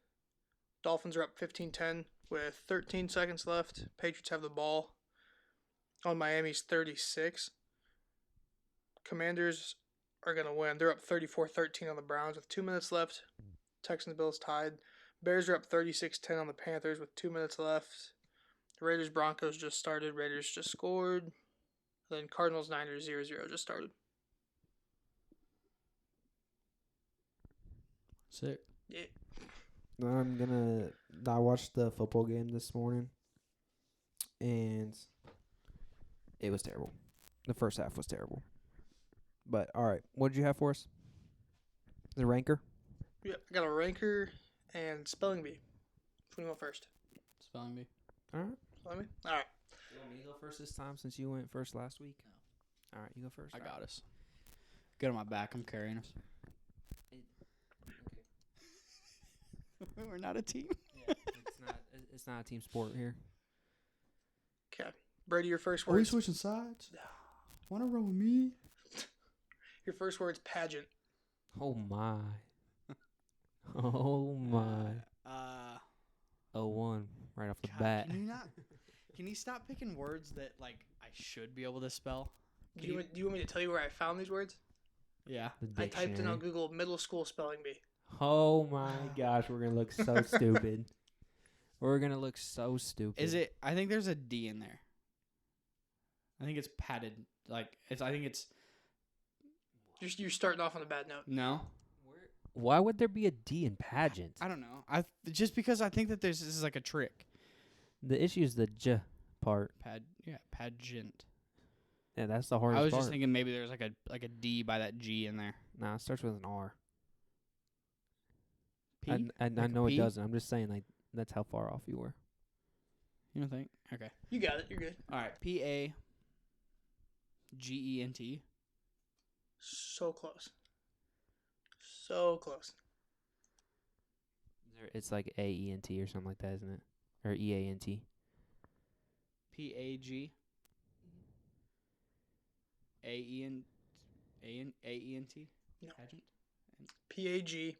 Speaker 3: Dolphins are up 15-10 with 13 seconds left. Patriots have the ball on Miami's 36. Commanders are going to win. They're up 34-13 on the Browns with 2 minutes left. Texans Bills tied. Bears are up 36-10 on the Panthers with 2 minutes left. Raiders Broncos just started. Raiders just scored. Then Cardinals Niners 0-0 just started.
Speaker 2: Sick.
Speaker 3: Yeah.
Speaker 1: I watched the football game this morning, and it was terrible. The first half was terrible. But, all right, what did you have for us? The ranker?
Speaker 3: Yeah, I got a ranker and spelling bee. Which one you want first?
Speaker 2: Spelling bee.
Speaker 1: All right.
Speaker 3: Spelling bee? All right.
Speaker 1: You want me to go first this time since you went first last week? No. All right, you go first.
Speaker 2: I got us. Get on my back. I'm carrying us. We're not a team.
Speaker 1: Yeah, it's not a team sport here.
Speaker 3: Okay. Brady, your first
Speaker 2: Are we
Speaker 3: word.
Speaker 2: switching sides? Want to roll with me?
Speaker 3: Your first word's pageant.
Speaker 1: Oh, my. Oh, my. 0-1 right off the bat.
Speaker 2: Can you stop picking words that like I should be able to spell?
Speaker 3: Do you want me to tell you where I found these words?
Speaker 2: Yeah.
Speaker 3: I typed in on Google middle school spelling bee.
Speaker 1: Oh, my gosh. We're going to look so stupid. We're going to look so stupid.
Speaker 2: Is it? I think there's a D in there. I think it's padded. I think it's.
Speaker 3: You're starting off on a bad note.
Speaker 2: No.
Speaker 1: Why would there be a D in pageant?
Speaker 2: I don't know. Just because I think that this is like a trick.
Speaker 1: The issue is the J part.
Speaker 2: Pageant.
Speaker 1: Yeah, that's the hardest part.
Speaker 2: I was just thinking maybe there's like a D by that G in there.
Speaker 1: Nah, it starts with an R.
Speaker 2: P?
Speaker 1: I
Speaker 2: Like a
Speaker 1: know
Speaker 2: P?
Speaker 1: it doesn't. I'm just saying, like, that's how far off you were.
Speaker 2: You don't think? Okay.
Speaker 3: You got it. You're good.
Speaker 2: All right. Pagent.
Speaker 3: So close. So close.
Speaker 1: It's like AENT or something like that, isn't it? Or EANT.
Speaker 2: Pag. AENT.
Speaker 3: No.
Speaker 2: Pageant.
Speaker 3: Pageant.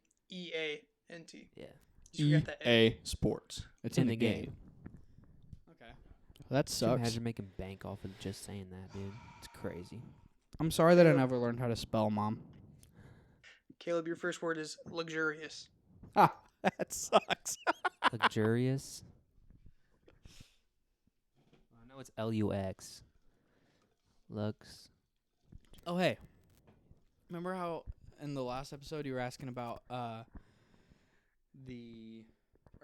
Speaker 1: Yeah.
Speaker 3: You forgot that A.
Speaker 2: Sports. It's
Speaker 1: in the game.
Speaker 2: Okay. That
Speaker 1: Can you
Speaker 2: sucks.
Speaker 1: imagine making bank off of just saying that, dude? It's crazy.
Speaker 2: I'm sorry that I never learned how to spell, Mom.
Speaker 3: Caleb, your first word is luxurious.
Speaker 2: Ah, that sucks.
Speaker 1: Luxurious. I know it's LUX. Lux.
Speaker 2: Oh, hey. Remember how in the last episode you were asking about or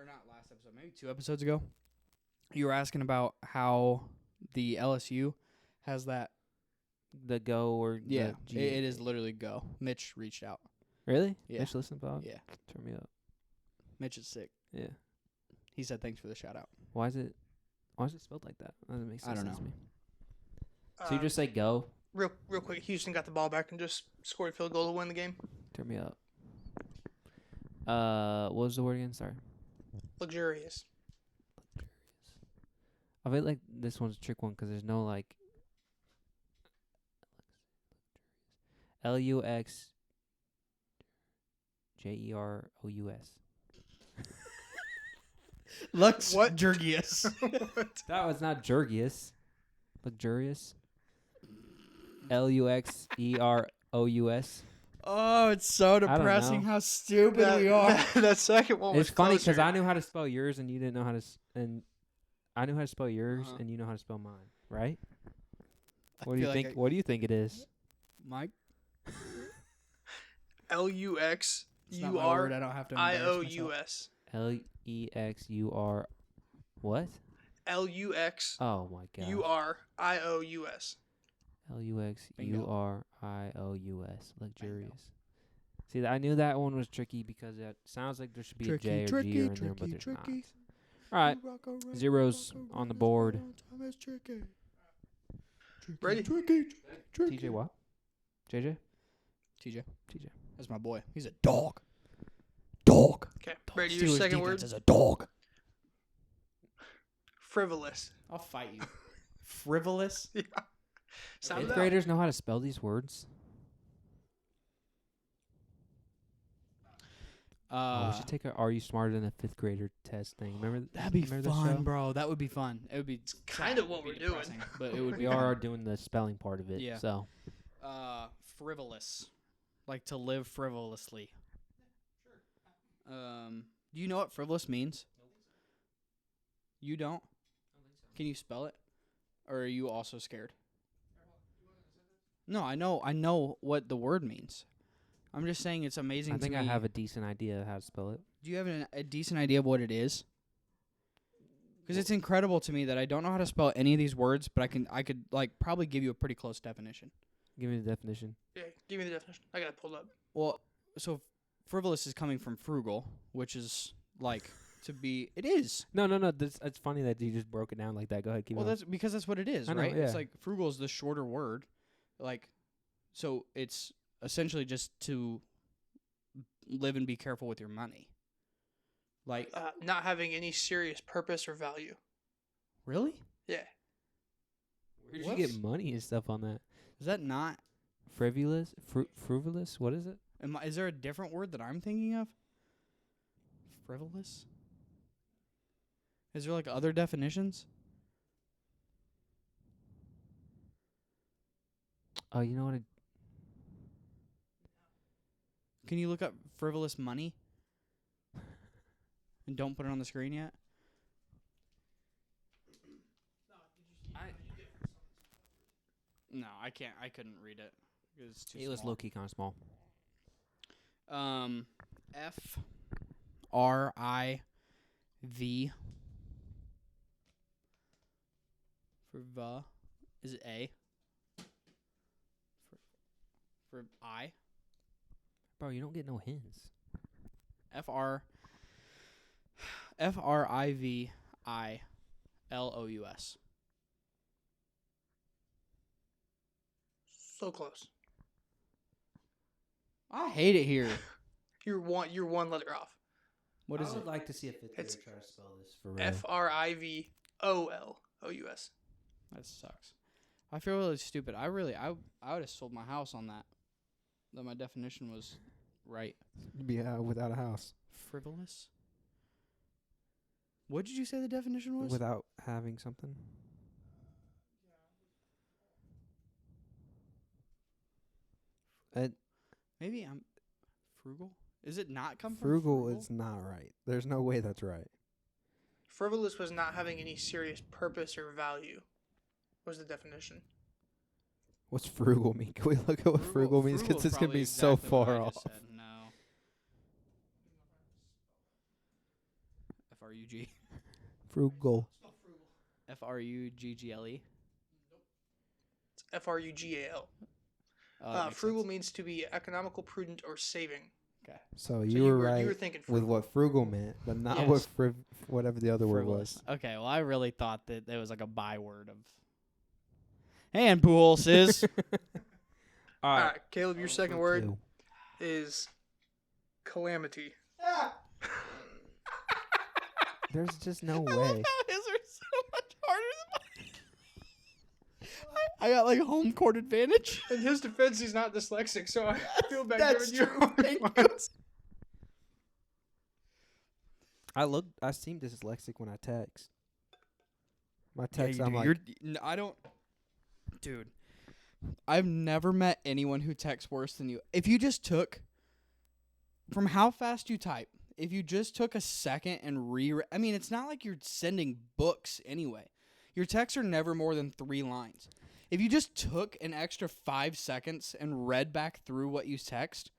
Speaker 2: not last episode, maybe 2 episodes ago, you were asking about how the LSU has that.
Speaker 1: The go or
Speaker 2: Yeah,
Speaker 1: the G.
Speaker 2: it is literally go. Mitch reached out.
Speaker 1: Really?
Speaker 2: Yeah.
Speaker 1: Mitch, listen, Bob.
Speaker 2: Yeah.
Speaker 1: Turn me up.
Speaker 2: Mitch is sick.
Speaker 1: Yeah.
Speaker 2: He said thanks for the shout out.
Speaker 1: Why is it spelled like that? That doesn't make sense
Speaker 2: I don't
Speaker 1: to
Speaker 2: know.
Speaker 1: me. So you just say go?
Speaker 3: Real quick, Houston got the ball back and just scored a field goal to win the game.
Speaker 1: Turn me up. What was the word again? Sorry.
Speaker 3: Luxurious.
Speaker 1: I feel like this one's a trick one because there's no like LUXJEROUS.
Speaker 2: Lux
Speaker 3: What?
Speaker 2: Jurgius.
Speaker 1: That was not Jurgius. Luxurious. LUXEROUS.
Speaker 2: Oh, it's so
Speaker 1: don't
Speaker 2: depressing
Speaker 1: know.
Speaker 2: how stupid we are.
Speaker 3: That second one was
Speaker 1: It's funny because
Speaker 3: closer.
Speaker 1: I knew how to spell yours and you didn't know how to, and I knew how to spell yours
Speaker 2: Uh-huh.
Speaker 1: and you know how to spell mine, right?
Speaker 2: I
Speaker 1: What do you
Speaker 2: feel like
Speaker 1: think? What do you think it is?
Speaker 2: Mike?
Speaker 3: LUXURIOUS.
Speaker 2: It's not my word. I don't have to embarrass myself.
Speaker 1: LEXUR. What?
Speaker 3: LUXURIOUS.
Speaker 1: Oh my god. LUXURIOUS. Luxurious. See, I knew that one was tricky because it sounds like there should be a J or G in there, but there's not. All right, zeros on the board.
Speaker 3: Ready?
Speaker 1: TJ what? JJ?
Speaker 2: TJ.
Speaker 1: TJ.
Speaker 2: That's my boy. He's a dog. Dog.
Speaker 3: Okay, Brady, your
Speaker 2: Steelers
Speaker 3: second
Speaker 2: defense
Speaker 3: word.
Speaker 2: is a dog.
Speaker 3: Frivolous.
Speaker 2: I'll fight you. Frivolous.
Speaker 3: Yeah. Sound
Speaker 1: Fifth
Speaker 3: it out.
Speaker 1: graders know how to spell these words. We should take a "Are you smarter than a fifth grader" test thing. Remember?
Speaker 2: That'd be
Speaker 1: remember
Speaker 2: fun,
Speaker 1: the show?
Speaker 2: bro. That would be fun. It would be
Speaker 3: Kinda
Speaker 2: sad.
Speaker 3: what
Speaker 2: It'd be
Speaker 3: we're doing.
Speaker 2: depressing, but it would be
Speaker 1: We are
Speaker 2: fun.
Speaker 1: doing the spelling part of it.
Speaker 2: Yeah.
Speaker 1: So
Speaker 2: Frivolous, like to live frivolously. Do you know what frivolous means? You don't? Can you spell it? Or are you also scared? No, I know what the word means. I'm just saying it's amazing
Speaker 1: I think
Speaker 2: to
Speaker 1: I
Speaker 2: me.
Speaker 1: have a decent idea of how to spell it.
Speaker 2: Do you have a decent idea of what it is? Because it's incredible to me that I don't know how to spell any of these words, but I could like probably give you a pretty close definition.
Speaker 1: Give me the definition.
Speaker 3: Yeah, give me the definition. I got it pulled up.
Speaker 2: Well, so frivolous is coming from frugal, which is like to be. It is.
Speaker 1: No. It's funny that you just broke it down like that. Go ahead, keep
Speaker 2: Well,
Speaker 1: going.
Speaker 2: that's because that's what it is,
Speaker 1: I know,
Speaker 2: right? It's
Speaker 1: yeah.
Speaker 2: like frugal is the shorter word, like, so it's essentially just to live and be careful with your money. Like,
Speaker 3: Not having any serious purpose or value.
Speaker 2: really?
Speaker 3: Yeah.
Speaker 1: Where did you get money and stuff on that?
Speaker 2: Is that not?
Speaker 1: Frivolous? Frivolous? What is it?
Speaker 2: Is there a different word that I'm thinking of? Frivolous? Is there like other definitions?
Speaker 1: Oh, you know what?
Speaker 2: Can you look up frivolous money? And don't put it on the screen yet? No, I can't. I couldn't read it. It's too
Speaker 1: It was
Speaker 2: small.
Speaker 1: low key kind of small.
Speaker 2: Friv for va. Is it A? For I.
Speaker 1: Bro, you don't get no hints.
Speaker 2: Frivilous.
Speaker 3: So close.
Speaker 2: I hate it here.
Speaker 3: You're one letter off.
Speaker 2: What is
Speaker 1: I
Speaker 2: it?
Speaker 1: would like to see a fifth grader
Speaker 3: It's
Speaker 1: try to spell this for real.
Speaker 3: Frivolous.
Speaker 2: That sucks. I feel really stupid. I would have sold my house on that. That my definition was right.
Speaker 1: You'd be without a house.
Speaker 2: Frivolous? What did you say the definition was?
Speaker 1: Without having something.
Speaker 2: Maybe I'm frugal. Is it not come from
Speaker 1: Frugal
Speaker 2: frugal?
Speaker 1: is not right. There's no way that's right.
Speaker 3: Frivolous was not having any serious purpose or value. Was the definition.
Speaker 1: What's frugal mean? Can we look at what frugal means? Because
Speaker 2: Frugal's
Speaker 1: it's going to
Speaker 2: probably
Speaker 1: be so
Speaker 2: exactly what
Speaker 1: far
Speaker 2: I
Speaker 1: off.
Speaker 2: just said. No. F-R-U-G.
Speaker 1: Frugal.
Speaker 2: F-R-U-G-G-L-E.
Speaker 3: It's Frugal.
Speaker 2: Oh, that makes
Speaker 3: Frugal
Speaker 2: sense.
Speaker 3: means to be economical, prudent, or saving.
Speaker 2: Okay.
Speaker 1: So
Speaker 3: So
Speaker 1: you were right
Speaker 3: You were thinking
Speaker 1: with
Speaker 3: frugal.
Speaker 1: what frugal meant, but not
Speaker 2: Yes.
Speaker 1: what whatever the other word
Speaker 2: Frivolous.
Speaker 1: was.
Speaker 2: Okay, well, I really thought that there was like a byword of. And Pujols is.
Speaker 3: All right, Caleb, your second word
Speaker 1: Two.
Speaker 3: is calamity.
Speaker 1: There's just no
Speaker 2: I love
Speaker 1: way.
Speaker 2: how his are so much harder than mine. I got like home court advantage.
Speaker 3: In his defense, he's not dyslexic, so I feel bad
Speaker 2: That's
Speaker 3: giving
Speaker 2: true.
Speaker 3: you a
Speaker 2: Thank
Speaker 3: hard
Speaker 2: you.
Speaker 3: one.
Speaker 1: I seem dyslexic when I text. My text, I'm like,
Speaker 2: I don't. Dude, I've never met anyone who texts worse than you. If you just took, from how fast you type, if you just took a second and I mean, it's not like you're sending books anyway. Your texts are never more than 3 lines. If you just took an extra 5 seconds and read back through what you text.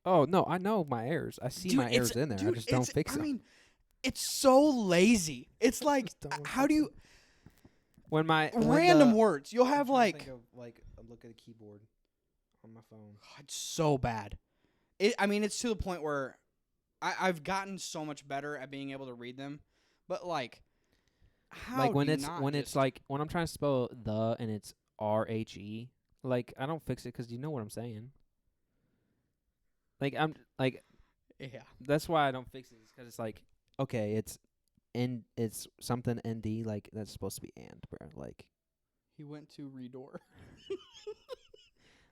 Speaker 1: oh, no, I know my errors. I see
Speaker 2: Dude,
Speaker 1: my errors in there. I just don't fix
Speaker 2: I
Speaker 1: them.
Speaker 2: mean, it's so lazy. It's like,
Speaker 1: just don't
Speaker 2: how
Speaker 1: fix
Speaker 2: do you,
Speaker 1: when
Speaker 2: random words. You'll have
Speaker 1: I'm trying to
Speaker 2: like,
Speaker 1: think of, like a look at a keyboard on my phone.
Speaker 2: it's so bad. I mean, it's to the point where I've gotten so much better at being able to read them, but like, how
Speaker 1: Like when
Speaker 2: do you
Speaker 1: it's
Speaker 2: not
Speaker 1: when it's
Speaker 2: just-
Speaker 1: like when I'm trying to spell the and it's RHE. Like I don't fix it 'cause you know what I'm saying. Like I'm like
Speaker 2: Yeah.
Speaker 1: That's why I don't fix it. Because it's like, okay, it's something ND, like, that's supposed to be and, bro. Like,
Speaker 2: He went to Redor.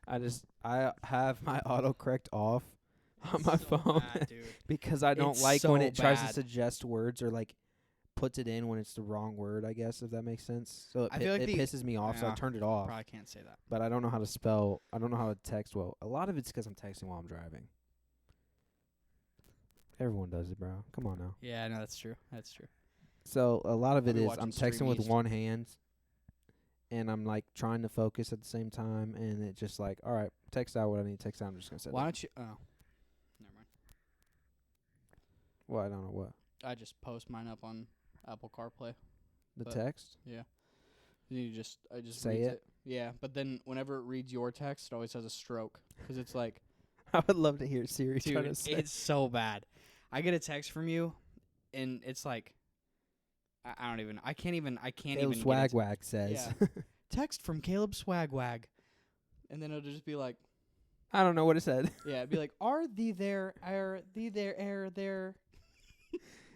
Speaker 1: I have my autocorrect off on
Speaker 2: It's
Speaker 1: my
Speaker 2: so
Speaker 1: phone
Speaker 2: bad, dude.
Speaker 1: because I don't
Speaker 2: It's
Speaker 1: like when
Speaker 2: so
Speaker 1: it tries to
Speaker 2: bad.
Speaker 1: suggest words or, like, puts it in when it's the wrong word, I guess, if that makes sense. So
Speaker 2: I feel like
Speaker 1: it
Speaker 2: the-
Speaker 1: pisses me off, so I
Speaker 2: Yeah.
Speaker 1: turned it off.
Speaker 2: Probably can't say that.
Speaker 1: But I don't know how to spell. I don't know how to text well. A lot of it's 'cause I'm texting while I'm driving. Everyone does it, bro. Come on now.
Speaker 2: Yeah, no, that's true. That's true.
Speaker 1: So a lot of
Speaker 2: I'll
Speaker 1: it
Speaker 2: be
Speaker 1: is
Speaker 2: watching
Speaker 1: I'm
Speaker 2: Stream
Speaker 1: texting with
Speaker 2: East.
Speaker 1: one hand, and I'm like trying to focus at the same time, and it just like, all right, text out what I need to text out. I'm just gonna say.
Speaker 2: Why don't you? Oh, never mind.
Speaker 1: Well, I don't know what
Speaker 2: I just post mine up on Apple CarPlay.
Speaker 1: the
Speaker 2: But-
Speaker 1: text.
Speaker 2: Yeah. I just
Speaker 1: Say
Speaker 2: reads
Speaker 1: it?
Speaker 2: Yeah, but then whenever it reads your text, it always has a stroke because it's like,
Speaker 1: I would love to hear Siri try
Speaker 2: dude,
Speaker 1: to say.
Speaker 2: it's so bad. I get a text from you, and it's like, I can't even
Speaker 1: Caleb
Speaker 2: get it.
Speaker 1: Swagwag says.
Speaker 2: Yeah. Text from Caleb Swagwag, and then it'll just be like,
Speaker 1: I don't know what it said.
Speaker 2: yeah, it'd be like, are thee there, there.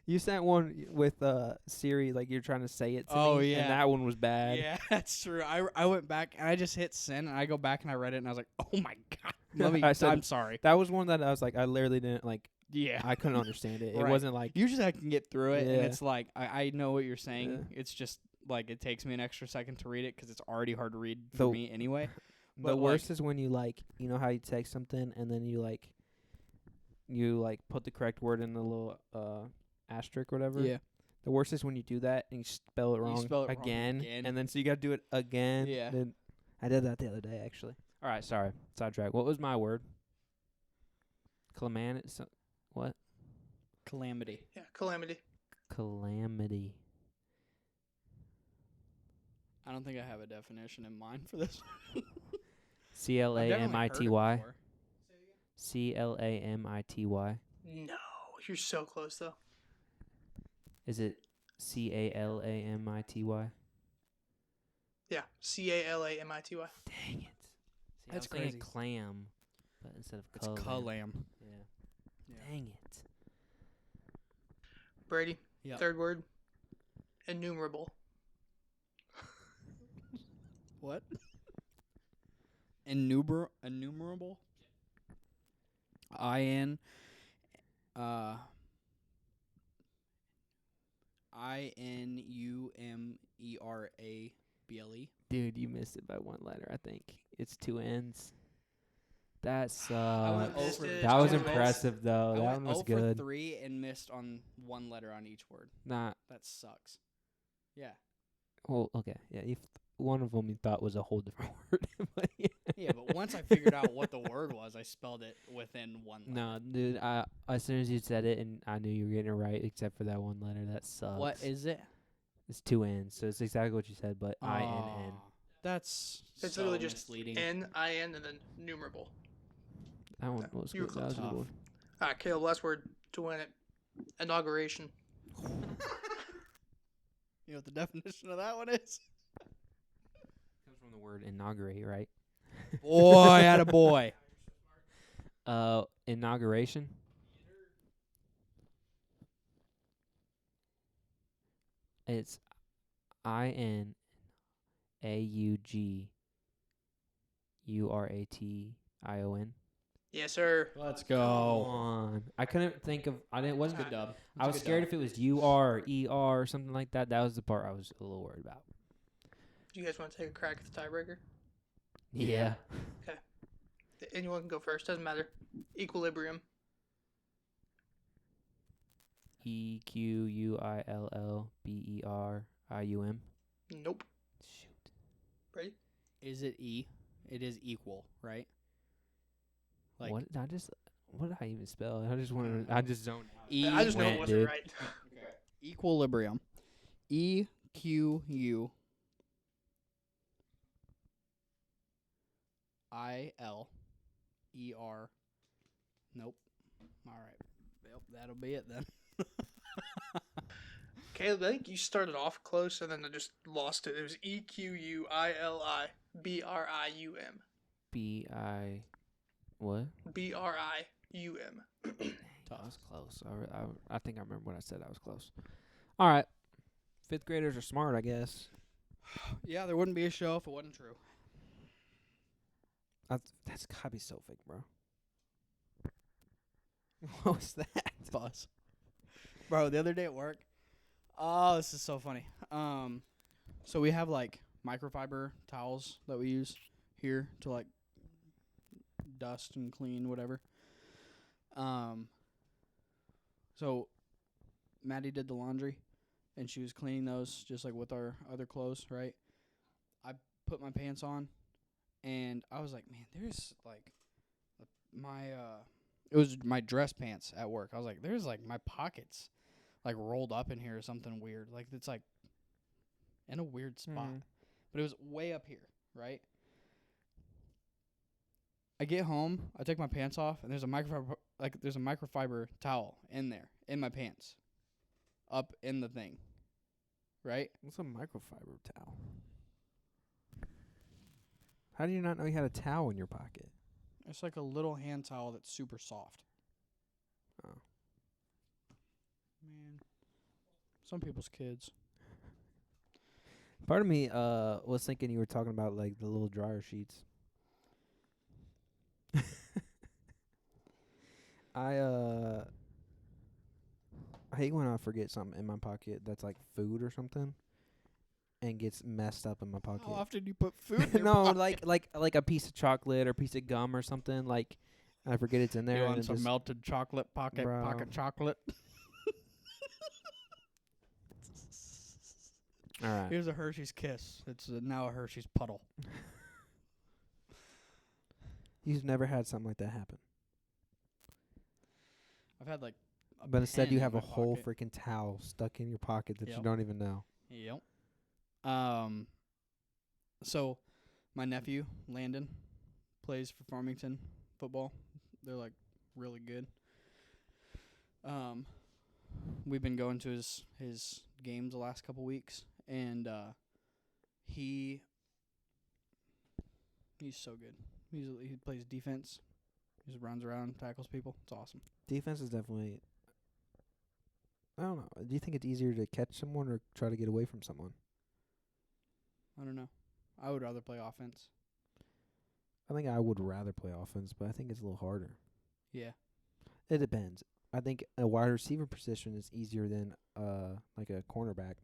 Speaker 1: You sent one with Siri, like you're trying to say it to
Speaker 2: Oh,
Speaker 1: me,
Speaker 2: yeah.
Speaker 1: and that one was bad.
Speaker 2: Yeah, that's true. I went back and I just hit send, and I go back and I read it, and I was like, oh my god,
Speaker 1: I said-
Speaker 2: I'm sorry.
Speaker 1: That was one that I was like, I literally didn't like.
Speaker 2: Yeah.
Speaker 1: I couldn't understand it. It
Speaker 2: Right.
Speaker 1: wasn't like
Speaker 2: Usually I can get through it, and
Speaker 1: Yeah.
Speaker 2: it's like, I know what you're saying.
Speaker 1: Yeah.
Speaker 2: It's just, like, it takes me an extra second to read it because it's already hard to read for
Speaker 1: The-
Speaker 2: me anyway.
Speaker 1: the
Speaker 2: but,
Speaker 1: worst is when you like, you know how you text something and then you put the correct word in the little asterisk or whatever.
Speaker 2: Yeah.
Speaker 1: The worst is when you do that and you spell it
Speaker 2: You
Speaker 1: wrong,
Speaker 2: spell it wrong
Speaker 1: again,
Speaker 2: again.
Speaker 1: and then so you got to do it again.
Speaker 2: Yeah.
Speaker 1: Then I did that the other day actually. All right, sorry, sidetrack. What was my word? What?
Speaker 2: Calamity.
Speaker 3: Yeah, calamity.
Speaker 1: Calamity.
Speaker 2: I don't think I have a definition in mind for this.
Speaker 1: CLAMITY. CLAMITY.
Speaker 3: No, you're so close though.
Speaker 1: Is it CALAMITY?
Speaker 3: Yeah, CALAMITY.
Speaker 1: Dang it. See,
Speaker 2: That's
Speaker 1: I was thinking
Speaker 2: crazy.
Speaker 1: clam, but instead of
Speaker 2: It's
Speaker 1: calam.
Speaker 2: calam.
Speaker 1: Yeah.
Speaker 2: Yeah.
Speaker 1: Dang it.
Speaker 3: Brady.
Speaker 2: Yep.
Speaker 3: Third word. Innumerable.
Speaker 2: What? Innumerable? INUMERABLE.
Speaker 1: Dude, you missed it by one letter, I think. It's two N's. That
Speaker 2: went
Speaker 1: sucks.
Speaker 3: over
Speaker 1: That was
Speaker 3: two
Speaker 1: impressive, though.
Speaker 2: I
Speaker 1: That
Speaker 2: went
Speaker 1: one was
Speaker 2: 0
Speaker 1: good.
Speaker 2: for 3 and missed on one letter on each word.
Speaker 1: Nah.
Speaker 2: That sucks. Yeah.
Speaker 1: Well, okay. Yeah, one of them you thought was a whole different word. But yeah.
Speaker 2: Yeah, but once I figured out what the word was, I spelled it within one letter.
Speaker 1: No, dude. As soon as you said it, and I knew you were getting it right, except for that one letter. That sucks.
Speaker 2: What is it?
Speaker 1: It's two N's, so it's exactly what you said, but INN.
Speaker 2: Aw, That's
Speaker 3: It's
Speaker 2: so
Speaker 3: literally just
Speaker 2: misleading.
Speaker 3: NIN and then numerable.
Speaker 1: That one was
Speaker 3: You were
Speaker 1: good. That was a
Speaker 2: close.
Speaker 1: good one.
Speaker 3: All right, Caleb. Last word to win it. Inauguration.
Speaker 2: You know what the definition of that one is?
Speaker 1: Comes from the word inaugurate, right?
Speaker 2: Boy, at a boy.
Speaker 1: Inauguration. It's INAUGURATION.
Speaker 3: Yes, sir.
Speaker 2: Let's
Speaker 1: Come
Speaker 2: go.
Speaker 1: on. I couldn't think of. I didn't. Wasn't.
Speaker 2: Good dub.
Speaker 1: I was scared if it was UR or ER or something like that. That was the part I was a little worried about.
Speaker 3: Do you guys want to take a crack at the tiebreaker?
Speaker 1: Yeah.
Speaker 3: Anyone can go first. Doesn't matter. Equilibrium.
Speaker 1: EQUILLBERIUM.
Speaker 3: Nope.
Speaker 1: Shoot.
Speaker 3: Ready?
Speaker 2: Is it E? It is equal, right? Like
Speaker 1: What did I just? What did I even spell? I just wanted. I just zoned out.
Speaker 2: E.
Speaker 3: I just know
Speaker 1: went,
Speaker 3: it wasn't
Speaker 1: dude.
Speaker 3: right.
Speaker 2: Equilibrium. EQUILEBRIUM. Nope. All right. Yep, that'll be it then.
Speaker 3: Caleb, I think you started off close and then I just lost it. It was EQUILIBRIUM.
Speaker 1: BI. What?
Speaker 3: BRIUM.
Speaker 1: I was close. I think I remember when I said I was close. All right. 5th graders are smart, I guess.
Speaker 2: Yeah, there wouldn't be a show if it wasn't true.
Speaker 1: That's gotta be so fake, bro. What was that?
Speaker 2: Buzz. Bro, the other day at work. Oh, this is so funny. So we have like microfiber towels that we use here to like dust and clean whatever. So Maddie did the laundry and she was cleaning those just like with our other clothes, right? I put my pants on and I was like, man, there's like it was my dress pants at work. I was like, there's like my pockets like rolled up in here or something weird. Like it's like in a weird spot. But it was way up here, right? I get home, I take my pants off, and there's a microfiber towel in there, in my pants. Up in the thing. Right?
Speaker 1: What's a microfiber towel? How do you not know you had a towel in your pocket?
Speaker 2: It's like a little hand towel that's super soft.
Speaker 1: Oh.
Speaker 2: Man. Some people's kids.
Speaker 1: Part of me was thinking you were talking about like the little dryer sheets. I hate when I forget something in my pocket that's like food or something and gets messed up in my pocket.
Speaker 2: How often do you put food in your
Speaker 1: No,
Speaker 2: pocket?
Speaker 1: like a piece of chocolate or a piece of gum or something, like I forget it's in there.
Speaker 2: You
Speaker 1: and
Speaker 2: want
Speaker 1: it
Speaker 2: some
Speaker 1: just,
Speaker 2: melted chocolate pocket
Speaker 1: Bro.
Speaker 2: chocolate?
Speaker 1: all right.
Speaker 2: Here's a Hershey's Kiss. It's now a Hershey's Puddle.
Speaker 1: You've never had something like that happen.
Speaker 2: I've had like a
Speaker 1: But instead
Speaker 2: pen
Speaker 1: you
Speaker 2: in
Speaker 1: have a
Speaker 2: my
Speaker 1: whole
Speaker 2: pocket.
Speaker 1: freaking towel stuck in your pocket that you
Speaker 2: Yep.
Speaker 1: don't even know.
Speaker 2: Yep. So my nephew, Landon, plays for Farmington football. They're like really good. We've been going to his games the last couple weeks and he's so good. He plays defense. He just runs around, tackles people. It's awesome.
Speaker 1: Defense is definitely, I don't know. Do you think it's easier to catch someone or try to get away from someone?
Speaker 2: I don't know. I would rather play offense.
Speaker 1: I think I would rather play offense, but I think it's a little harder.
Speaker 2: Yeah.
Speaker 1: It depends. I think a wide receiver position is easier than like a cornerback.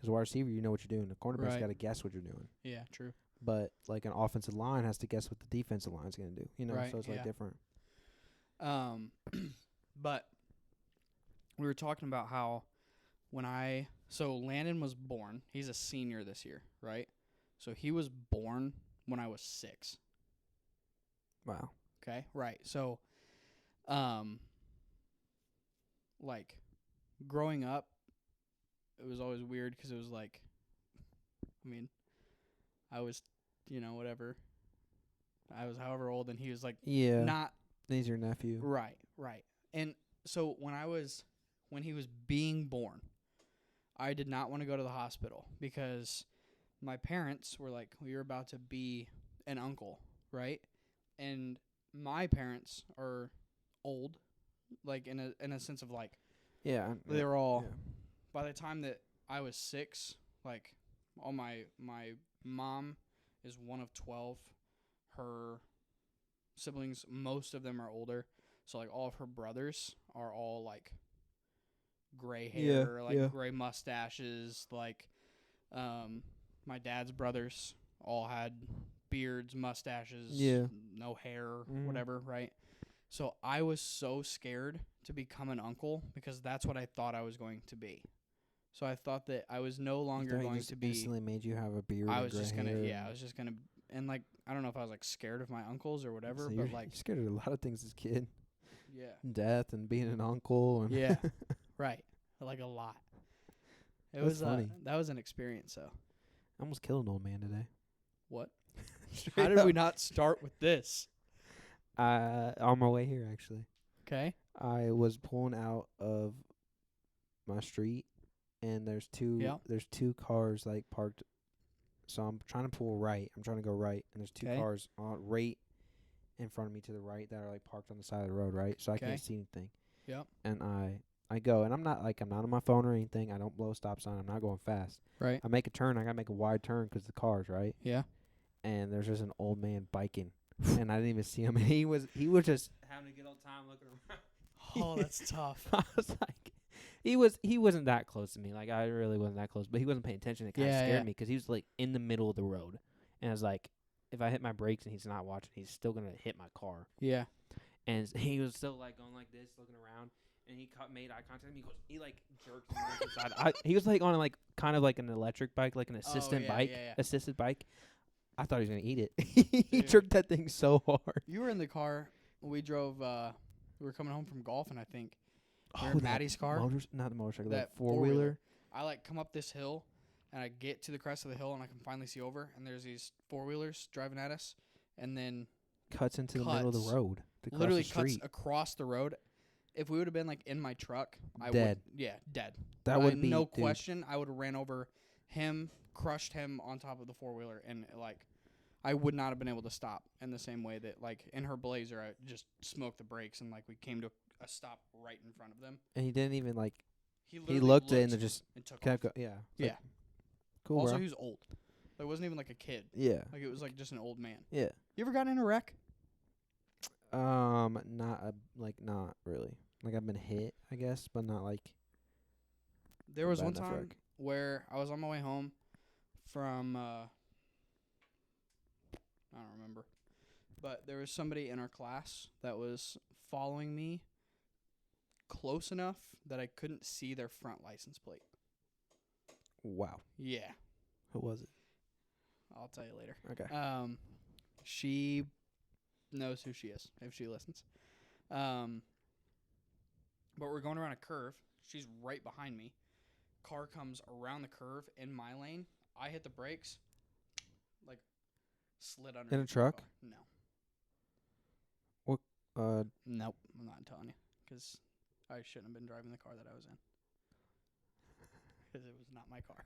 Speaker 1: 'Cause a wide receiver, you know what you're doing. A cornerback's
Speaker 2: Right.
Speaker 1: got to guess what you're doing.
Speaker 2: Yeah, true.
Speaker 1: But like an offensive line has to guess what the defensive line's going to do. You know,
Speaker 2: Right,
Speaker 1: so it's like
Speaker 2: yeah.
Speaker 1: different.
Speaker 2: But we were talking about how so Landon was born. He's a senior this year, right? So he was born when I was 6.
Speaker 1: Wow.
Speaker 2: Okay, right. So, like, growing up, it was always weird 'cause it was like, I mean, I was, whatever. I was however old, and he was like,
Speaker 1: Yeah.
Speaker 2: not
Speaker 1: He's your nephew.
Speaker 2: right. And so when he was being born, I did not want to go to the hospital because my parents were like, you're about to be an uncle, right? And my parents are old, like in a sense of like
Speaker 1: Yeah.
Speaker 2: they were all
Speaker 1: yeah.
Speaker 2: by the time that I was 6, like all my mom is one of 12. Her siblings, most of them are older. So like all of her brothers are all like gray hair, gray mustaches, like my dad's brothers all had beards, mustaches, no hair, whatever, right? So I was so scared to become an uncle because that's what I thought I was going to be. So I thought that I was no longer going to be.
Speaker 1: Instantly made you have a beard.
Speaker 2: I
Speaker 1: and
Speaker 2: was
Speaker 1: gray
Speaker 2: just gonna,
Speaker 1: hair
Speaker 2: I was just gonna, and like I don't know if I was like scared of my uncles or whatever,
Speaker 1: So
Speaker 2: but
Speaker 1: you're
Speaker 2: like
Speaker 1: scared of a lot of things as a kid.
Speaker 2: yeah,
Speaker 1: Death and being an uncle. And
Speaker 2: yeah, right, like a lot. It
Speaker 1: That's
Speaker 2: was
Speaker 1: funny.
Speaker 2: that was an experience. So
Speaker 1: I almost killed an old man today.
Speaker 2: what? How did we not start with this?
Speaker 1: On my way here, actually.
Speaker 2: Okay.
Speaker 1: I was pulling out of my street, and there's two cars like parked. So I'm trying to pull right. I'm trying to go right, and there's two
Speaker 2: 'Kay.
Speaker 1: cars right in front of me to the right that are like parked on the side of the road, right? So I
Speaker 2: 'Kay.
Speaker 1: can't see anything.
Speaker 2: Yep.
Speaker 1: And I go, and I'm not on my phone or anything. I don't blow a stop sign. I'm not going fast.
Speaker 2: Right.
Speaker 1: I make a turn. I gotta make a wide turn 'cause the car's right.
Speaker 2: Yeah.
Speaker 1: And there's just an old man biking, and I didn't even see him. And he was just having a good old time looking around.
Speaker 2: Oh, that's tough.
Speaker 1: I was like, he wasn't that close to me. Like I really wasn't that close, but he wasn't paying attention. It kind of
Speaker 2: Yeah,
Speaker 1: scared
Speaker 2: yeah.
Speaker 1: me 'cause he was like in the middle of the road, and I was like, if I hit my brakes and he's not watching, he's still gonna hit my car.
Speaker 2: Yeah.
Speaker 1: And he was still like going like this, looking around, and he made eye contact with me. He like jerked me to the side. He was like on like kind of like an electric bike, like an assistant bike, assisted bike. I thought he was gonna eat it. He
Speaker 2: Dude.
Speaker 1: jerked that thing so hard.
Speaker 2: You were in the car. We drove. We were coming home from golfing, I think. We were
Speaker 1: Oh,
Speaker 2: in Maddie's car.
Speaker 1: Not the motorcycle,
Speaker 2: That
Speaker 1: that four-wheeler.
Speaker 2: I like come up this hill, and I get to the crest of the hill, and I can finally see over. And there's these 4-wheelers driving at us, and then
Speaker 1: Cuts into the middle of the road.
Speaker 2: literally
Speaker 1: the
Speaker 2: cuts
Speaker 1: street.
Speaker 2: across the road. If we would have been like in my truck, I
Speaker 1: Dead.
Speaker 2: would. Yeah, dead.
Speaker 1: That would be
Speaker 2: no
Speaker 1: dude.
Speaker 2: question. I would have ran over him, crushed him on top of the 4-wheeler, and like, I would not have been able to stop in the same way that like in her Blazer, I just smoked the brakes, and like we came to a stop right in front of them.
Speaker 1: And he didn't even like.
Speaker 2: He
Speaker 1: He looked at it and then just
Speaker 2: and took
Speaker 1: kept
Speaker 2: off.
Speaker 1: go. Yeah.
Speaker 2: Yeah.
Speaker 1: Cool,
Speaker 2: Also,
Speaker 1: bro.
Speaker 2: he was old. Like, it wasn't even like a kid.
Speaker 1: Yeah.
Speaker 2: Like, it was like just an old man.
Speaker 1: Yeah.
Speaker 2: You ever got in a wreck?
Speaker 1: Not really. Like I've been hit, I guess, but not like.
Speaker 2: There was
Speaker 1: bad
Speaker 2: one
Speaker 1: enough
Speaker 2: time
Speaker 1: wreck.
Speaker 2: where I was on my way home from I don't remember, but there was somebody in our class that was following me close enough that I couldn't see their front license plate.
Speaker 1: Wow.
Speaker 2: Yeah,
Speaker 1: Who was it?
Speaker 2: I'll tell you later.
Speaker 1: Okay.
Speaker 2: She knows who she is if she listens. But we're going around a curve. She's right behind me. Car comes around the curve in my lane. I hit the brakes, like slid under.
Speaker 1: In a truck?
Speaker 2: No. Nope. I'm not telling you because I shouldn't have been driving the car that I was in because it was not my car.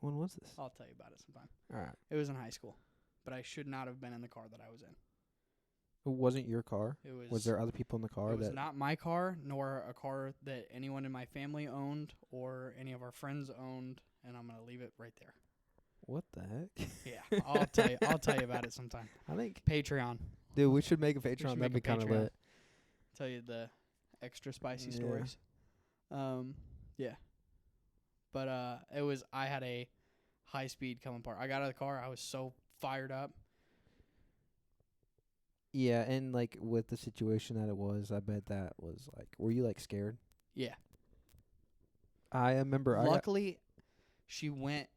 Speaker 1: When was this?
Speaker 2: I'll tell you about it sometime.
Speaker 1: All right.
Speaker 2: It was in high school, but I should not have been in the car that I was in.
Speaker 1: It wasn't your car.
Speaker 2: It was.
Speaker 1: Was there other people in the car
Speaker 2: It was
Speaker 1: that?
Speaker 2: not my car, nor a car that anyone in my family owned or any of our friends owned, and I'm gonna leave it right there.
Speaker 1: What the heck?
Speaker 2: Yeah, I'll tell you. I'll tell you about it sometime.
Speaker 1: I think,
Speaker 2: Patreon.
Speaker 1: dude, we should make a Patreon.
Speaker 2: should
Speaker 1: That'd be
Speaker 2: make a
Speaker 1: kind of
Speaker 2: Patreon.
Speaker 1: lit.
Speaker 2: Tell you the extra spicy
Speaker 1: Yeah.
Speaker 2: stories. Yeah. But it was. I had a high speed coming apart. I got out of the car. I was so fired up.
Speaker 1: Yeah, and like with the situation that it was, I bet that was like, were you like scared?
Speaker 2: Yeah.
Speaker 1: I remember.
Speaker 2: Luckily, she went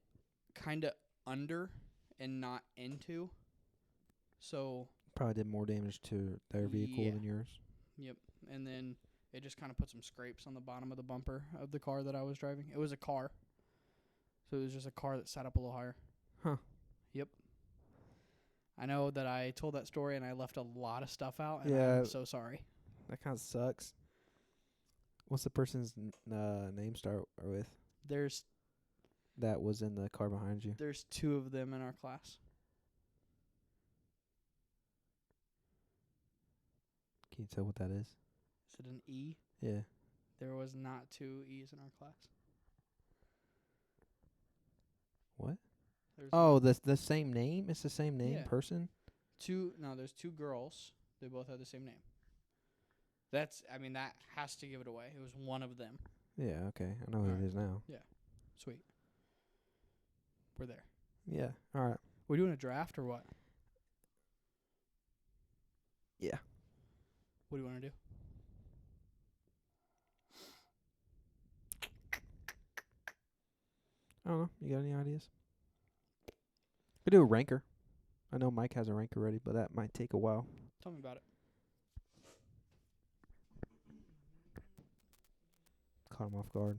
Speaker 2: kind of under and not into. So.
Speaker 1: Probably did more damage to their vehicle
Speaker 2: Yeah.
Speaker 1: than yours.
Speaker 2: Yep. And then it just kind of put some scrapes on the bottom of the bumper of the car that I was driving. It was a car. So it was just a car that sat up a little higher.
Speaker 1: Huh.
Speaker 2: Yep. I know that I told that story and I left a lot of stuff out, and
Speaker 1: Yeah.
Speaker 2: I'm so sorry.
Speaker 1: That kind of sucks. What's the person's name start with?
Speaker 2: There's
Speaker 1: That was in the car behind you.
Speaker 2: there's 2 of them in our class.
Speaker 1: Can you tell what that is?
Speaker 2: Is it an E?
Speaker 1: Yeah.
Speaker 2: There was not 2 E's in our class.
Speaker 1: What?
Speaker 2: There's
Speaker 1: Oh, the same name? It's the same name
Speaker 2: Yeah.
Speaker 1: person?
Speaker 2: there's 2 girls. They both have the same name. That has to give it away. It was one of them.
Speaker 1: Yeah, okay. I know who
Speaker 2: Alright.
Speaker 1: it is now.
Speaker 2: Sweet. We're there.
Speaker 1: Yeah. All right.
Speaker 2: We doing a draft or what?
Speaker 1: Yeah.
Speaker 2: What do you want to do?
Speaker 1: I don't know. You got any ideas? Could do a ranker. I know Mike has a ranker ready, but that might take a while.
Speaker 2: Tell me about it.
Speaker 1: Caught him off guard.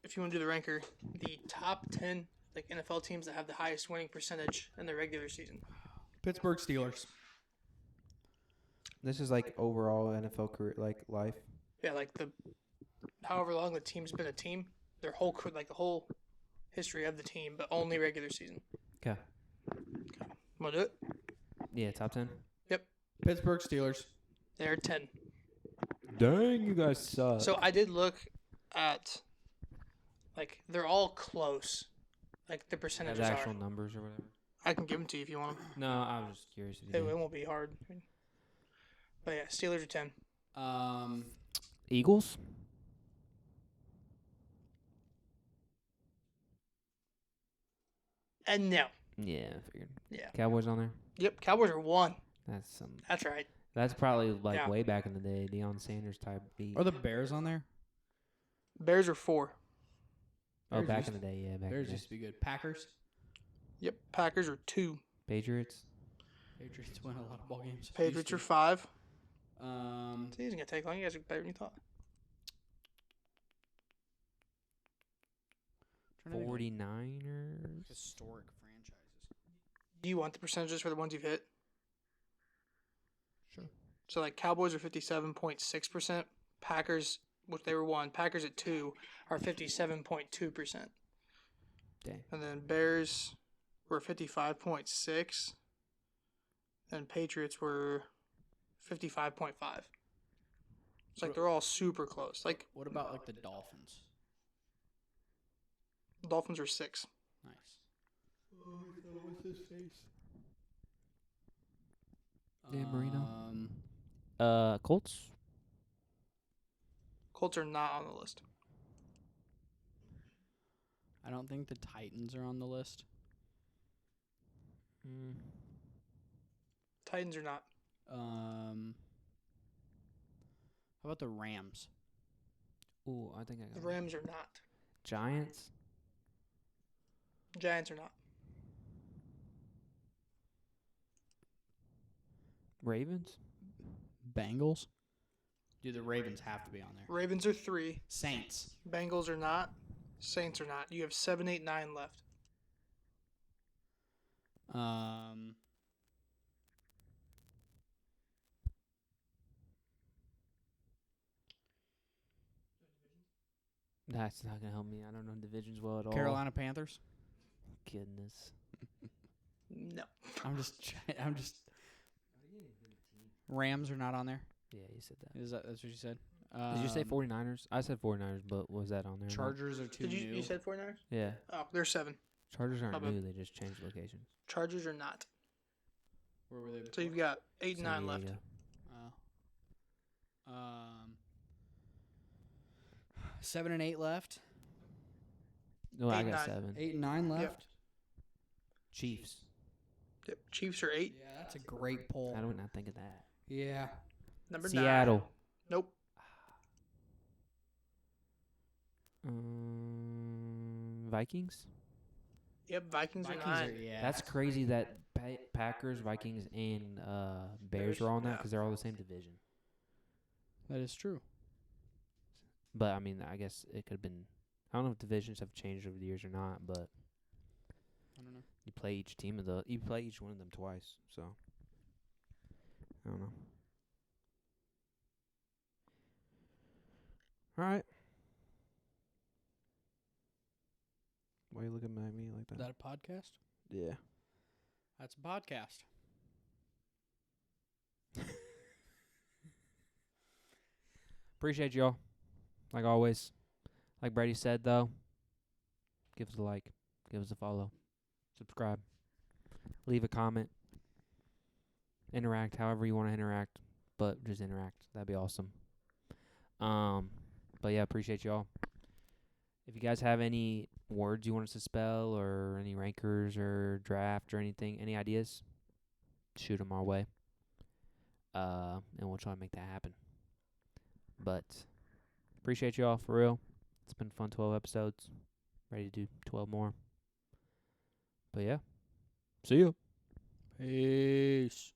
Speaker 3: If you want to do the ranker, the top 10 like NFL teams that have the highest winning percentage in the regular season.
Speaker 2: Pittsburgh Steelers.
Speaker 1: This is like overall NFL career, like life.
Speaker 3: Yeah, like however long the team's been a team, their whole the whole history of the team, but only regular season.
Speaker 1: Okay.
Speaker 3: Want to do it?
Speaker 1: Yeah, top 10.
Speaker 3: Yep.
Speaker 2: Pittsburgh Steelers.
Speaker 3: They're 10.
Speaker 1: Dang, you guys suck.
Speaker 3: So I did look at, like, they're all close. Like, the
Speaker 1: Have
Speaker 3: percentages
Speaker 1: actual
Speaker 3: are.
Speaker 1: numbers or whatever.
Speaker 3: I can give them to you if you want them.
Speaker 1: No, I was just curious. If
Speaker 3: It,
Speaker 1: you did.
Speaker 3: it won't be hard. But yeah, Steelers are 10.
Speaker 1: Eagles.
Speaker 3: And no.
Speaker 1: Yeah, I figured.
Speaker 3: Yeah.
Speaker 1: Cowboys on there.
Speaker 3: Yep, Cowboys are 1.
Speaker 1: That's some.
Speaker 3: That's right.
Speaker 1: That's probably like
Speaker 3: Yeah.
Speaker 1: way back in the day, Deion Sanders type beat.
Speaker 2: Are the Bears on there?
Speaker 3: Bears are 4.
Speaker 1: Oh,
Speaker 2: Bears
Speaker 1: back
Speaker 2: used-
Speaker 1: in the day, yeah. Back
Speaker 2: Bears
Speaker 1: in the
Speaker 2: used
Speaker 1: day.
Speaker 2: to be good. Packers.
Speaker 3: Yep, Packers are 2.
Speaker 1: Patriots.
Speaker 2: Patriots win a lot of ball games.
Speaker 3: Patriots are
Speaker 2: Used
Speaker 3: 5.
Speaker 2: to.
Speaker 3: This isn't going to take long. You guys are better than you thought.
Speaker 2: Trying to think of
Speaker 1: 49ers.
Speaker 2: historic franchises.
Speaker 3: Do you want the percentages for the ones you've hit?
Speaker 2: Sure.
Speaker 3: So, like, Cowboys are 57.6%. Packers, which they were 1. Packers at 2 are 57.2%.
Speaker 1: Dang.
Speaker 3: And then Bears were 55.6. And Patriots were 55.5. It's like they're all super close. Like,
Speaker 2: What about like the Dolphins?
Speaker 3: Dolphins are 6.
Speaker 2: Nice.
Speaker 1: What's his face? Dan Marino. Colts.
Speaker 3: Colts are not on the list.
Speaker 2: I don't think the Titans are on the list.
Speaker 3: Titans are not.
Speaker 2: How about the Rams?
Speaker 1: Ooh, I think I got
Speaker 3: The
Speaker 1: it.
Speaker 3: Rams are not.
Speaker 1: Giants.
Speaker 3: Giants are not.
Speaker 1: Ravens.
Speaker 2: Bengals? Dude, the Ravens have to be on there.
Speaker 3: Ravens are 3.
Speaker 2: Saints.
Speaker 3: Bengals are not. Saints are not. You have 7, 8, 9 left.
Speaker 1: That's not gonna help me. I don't know divisions well at all.
Speaker 2: Carolina Panthers?
Speaker 1: Goodness.
Speaker 3: No.
Speaker 2: I'm just. Rams are not on there.
Speaker 1: Yeah, you said that.
Speaker 2: That's what you said?
Speaker 1: Did you say 49ers? I said 49ers, but was that on there? or not?
Speaker 2: Chargers are too
Speaker 3: Did you
Speaker 2: new.
Speaker 3: you said 49ers?
Speaker 1: Yeah.
Speaker 3: Oh, they're 7.
Speaker 1: Chargers aren't
Speaker 3: Okay.
Speaker 1: new. They just changed locations.
Speaker 3: Chargers are not.
Speaker 2: Where were they?
Speaker 3: So you've got 8 and
Speaker 1: San
Speaker 3: 9 left.
Speaker 1: Diego.
Speaker 2: 7 and 8 left.
Speaker 1: No, I
Speaker 3: 8 and
Speaker 1: got
Speaker 3: 9.
Speaker 1: 7.
Speaker 2: 8 and 9 left.
Speaker 3: Yep.
Speaker 1: Chiefs.
Speaker 3: Yep. Chiefs are 8.
Speaker 2: Yeah, that's a great poll.
Speaker 1: How do we not think of that?
Speaker 2: Yeah.
Speaker 3: Number 9.
Speaker 1: Seattle.
Speaker 3: Nope.
Speaker 1: Vikings.
Speaker 3: Yep. Vikings are
Speaker 2: Vikings
Speaker 3: 9.
Speaker 2: are, yeah.
Speaker 1: That's crazy that Packers, Vikings, and Bears are on that
Speaker 3: yeah.
Speaker 1: because they're all the same division.
Speaker 2: That is true.
Speaker 1: But I mean, I guess it could have been. I don't know if divisions have changed over the years or not, but
Speaker 2: I don't know.
Speaker 1: you play each you play each one of them twice, so I don't know. All right. Why are you looking at me like
Speaker 2: Is that a podcast?
Speaker 1: Yeah.
Speaker 2: That's a podcast.
Speaker 1: Appreciate y'all. Like always. Like Brady said, though, give us a like, give us a follow, subscribe, leave a comment, interact however you want to interact, but just interact. That'd be awesome. But yeah, appreciate y'all. If you guys have any words you want us to spell or any rankers or draft or anything, any ideas, shoot 'em our way. And we'll try to make that happen. But appreciate y'all for real. It's been fun 12 episodes. Ready to do 12 more. But yeah. See you.
Speaker 2: Peace.